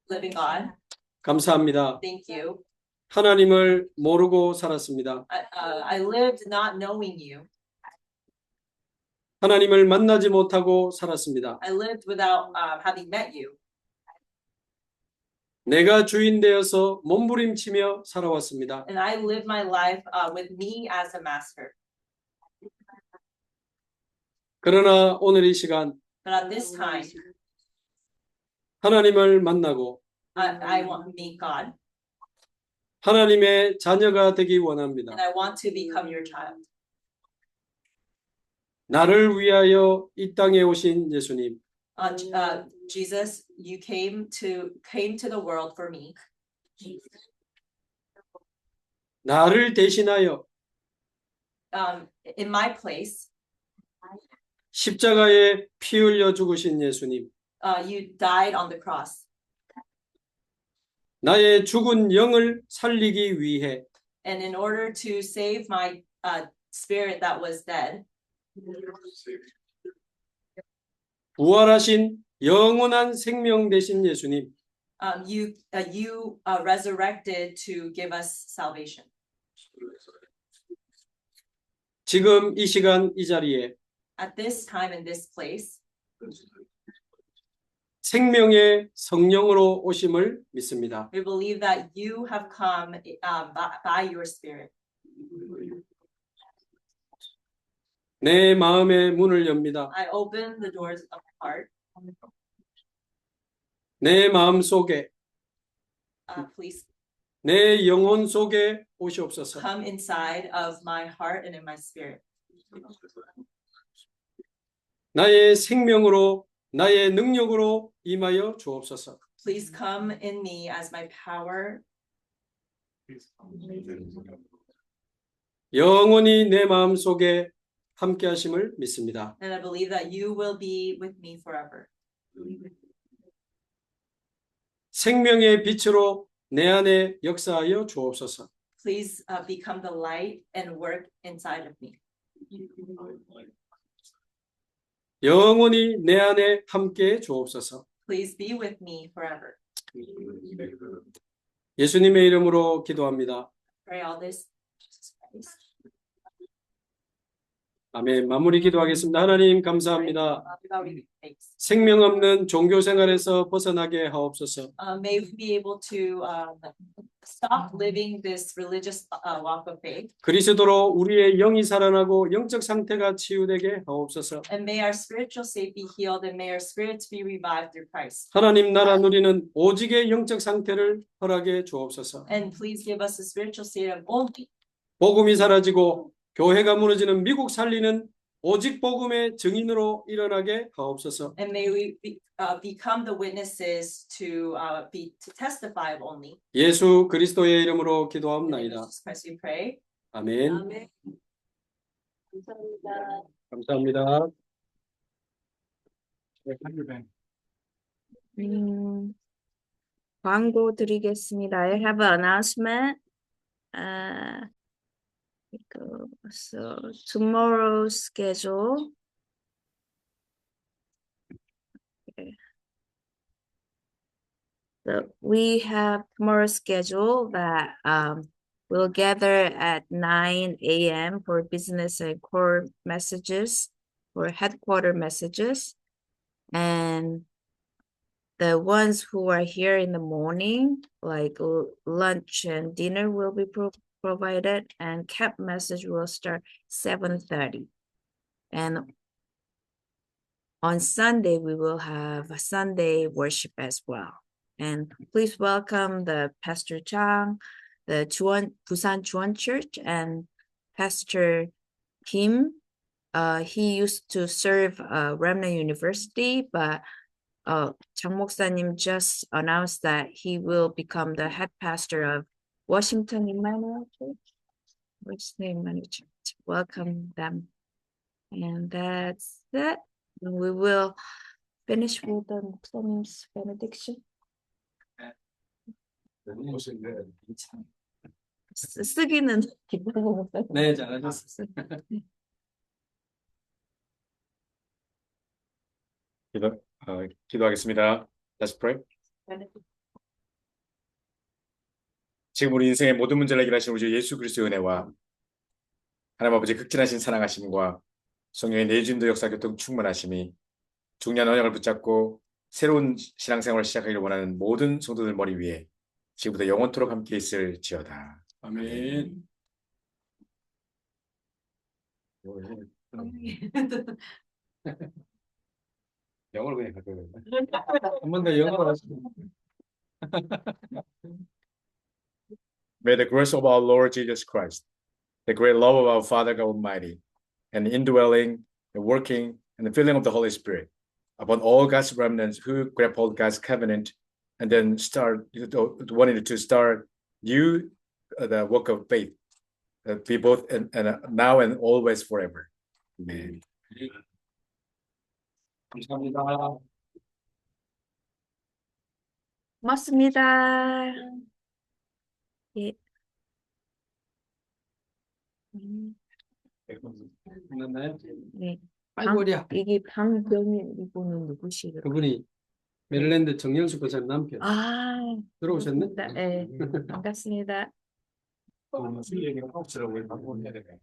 [SPEAKER 2] Living God,
[SPEAKER 1] 감사합니다.
[SPEAKER 2] thank you.
[SPEAKER 1] 하나님을 모르고 살았습니다.
[SPEAKER 2] I lived not knowing you.
[SPEAKER 1] 하나님을 만나지 못하고 살았습니다.
[SPEAKER 2] I lived without having met you.
[SPEAKER 1] 내가 주인 되어서 몸부림치며 살아왔습니다.
[SPEAKER 2] And I lived my life with me as a master.
[SPEAKER 1] 그러나 오늘 이 시간
[SPEAKER 2] But at this time,
[SPEAKER 1] 하나님을 만나고
[SPEAKER 2] I want to meet God,
[SPEAKER 1] 하나님의 자녀가 되기 원합니다.
[SPEAKER 2] and I want to become your child.
[SPEAKER 1] 나를 위하여 이 땅에 오신 예수님,
[SPEAKER 2] Jesus, you came to the world for me.
[SPEAKER 1] 나를 대신하여
[SPEAKER 2] In my place,
[SPEAKER 1] 십자가에 피 흘려 죽으신 예수님,
[SPEAKER 2] you died on the cross.
[SPEAKER 1] 나의 죽은 영을 살리기 위해
[SPEAKER 2] And in order to save my spirit that was dead,
[SPEAKER 1] 부활하신 영원한 생명 되신 예수님,
[SPEAKER 2] you resurrected to give us salvation.
[SPEAKER 1] 지금 이 시간 이 자리에
[SPEAKER 2] At this time in this place,
[SPEAKER 1] 생명의 성령으로 오심을 믿습니다.
[SPEAKER 2] we believe that you have come by your spirit.
[SPEAKER 1] 내 마음의 문을 엽니다.
[SPEAKER 2] I open the doors of my heart.
[SPEAKER 1] 내 마음 속에,
[SPEAKER 2] Please
[SPEAKER 1] 내 영혼 속에 오시옵소서.
[SPEAKER 2] come inside of my heart and in my spirit.
[SPEAKER 1] 나의 생명으로, 나의 능력으로 임하여 주옵소서.
[SPEAKER 2] Please come in me as my power.
[SPEAKER 1] 영원히 내 마음 속에 함께 하심을 믿습니다.
[SPEAKER 2] And I believe that you will be with me forever.
[SPEAKER 1] 생명의 빛으로 내 안에 역사하여 주옵소서.
[SPEAKER 2] Please become the light and work inside of me.
[SPEAKER 1] 영원히 내 안에 함께 주옵소서.
[SPEAKER 2] Please be with me forever.
[SPEAKER 1] 예수님의 이름으로 기도합니다.
[SPEAKER 2] Pray all this in Jesus Christ.
[SPEAKER 1] 아멘. 마무리 기도하겠습니다. 하나님 감사합니다.
[SPEAKER 2] Without giving thanks.
[SPEAKER 1] 생명 없는 종교 생활에서 벗어나게 하옵소서.
[SPEAKER 2] May we be able to stop living this religious walk of faith,
[SPEAKER 1] 그리스도로 우리의 영이 살아나고 영적 상태가 치유되게 하옵소서.
[SPEAKER 2] and may our spiritual state be healed, and may our spirits be revived through Christ.
[SPEAKER 1] 하나님 나라 누리는 오직의 영적 상태를 허락해 주옵소서.
[SPEAKER 2] And please give us a spiritual state of only.
[SPEAKER 1] 복음이 사라지고 교회가 무너지는 미국 살리는 오직 복음의 증인으로 일어나게 하옵소서.
[SPEAKER 2] And may we become the witnesses to testify of only.
[SPEAKER 1] 예수 그리스도의 이름으로
[SPEAKER 2] In
[SPEAKER 1] 기도합나이다.
[SPEAKER 2] Jesus Christ we pray.
[SPEAKER 1] 아멘.
[SPEAKER 2] Amen. 감사합니다.
[SPEAKER 1] 감사합니다.
[SPEAKER 3] 광고 드리겠습니다. I have an announcement. So tomorrow's schedule. Okay. So we have tomorrow's schedule that we'll gather at 9 a.m. for business and core messages or headquarter messages. And the ones who are here in the morning, like lunch and dinner will be provided, and camp message will start 7:30. And on Sunday, we will have a Sunday worship as well. And please welcome the Pastor Chang, the Busan Chuan Church, and Pastor Kim. He used to serve Remnant University, but Chang Moksanim just announced that he will become the head pastor of Washington Emmanuel Church. Washington Emmanuel Church. Welcome them. And that's it. And we will finish with the 목사님's benediction. 쓰기는
[SPEAKER 1] 네, 잘하셨어요.
[SPEAKER 4] 기도하겠습니다. Let's pray. 지금 우리 인생의 모든 문제를 해결하신 우리 주 예수 그리스도의 은혜와 하나님 아버지 극진하신 사랑하심과 성령의 내주인도 역사 교통 충만하심이 중요한 언약을 붙잡고 새로운 신앙생활을 시작하기를 원하는 모든 성도들 머리 위에 지금부터 영원토록 함께 있을지어다.
[SPEAKER 1] 아멘.
[SPEAKER 4] 영어로 그냥 가져요.
[SPEAKER 1] 한 번 더 영어로 하시죠.
[SPEAKER 4] May the grace of our Lord Jesus Christ, the great love of our Father God Almighty, and the indwelling, the working, and the filling of the Holy Spirit upon all God's remnants who grappled God's covenant and then wanted to start new the work of faith, be both and now and always forever. Amen.
[SPEAKER 1] 감사합니다.
[SPEAKER 3] 고맙습니다. 예.
[SPEAKER 1] 만났나요?
[SPEAKER 3] 네.
[SPEAKER 1] 아이고야.
[SPEAKER 3] 이게 방병인 이분은 누구시더라?
[SPEAKER 1] 그분이 메릴랜드 정영수 권사님 남편.
[SPEAKER 3] 아,
[SPEAKER 1] 들어오셨네?
[SPEAKER 3] 네, 반갑습니다.
[SPEAKER 4] 술 얘기가 없으라고 방법을 해야 되네.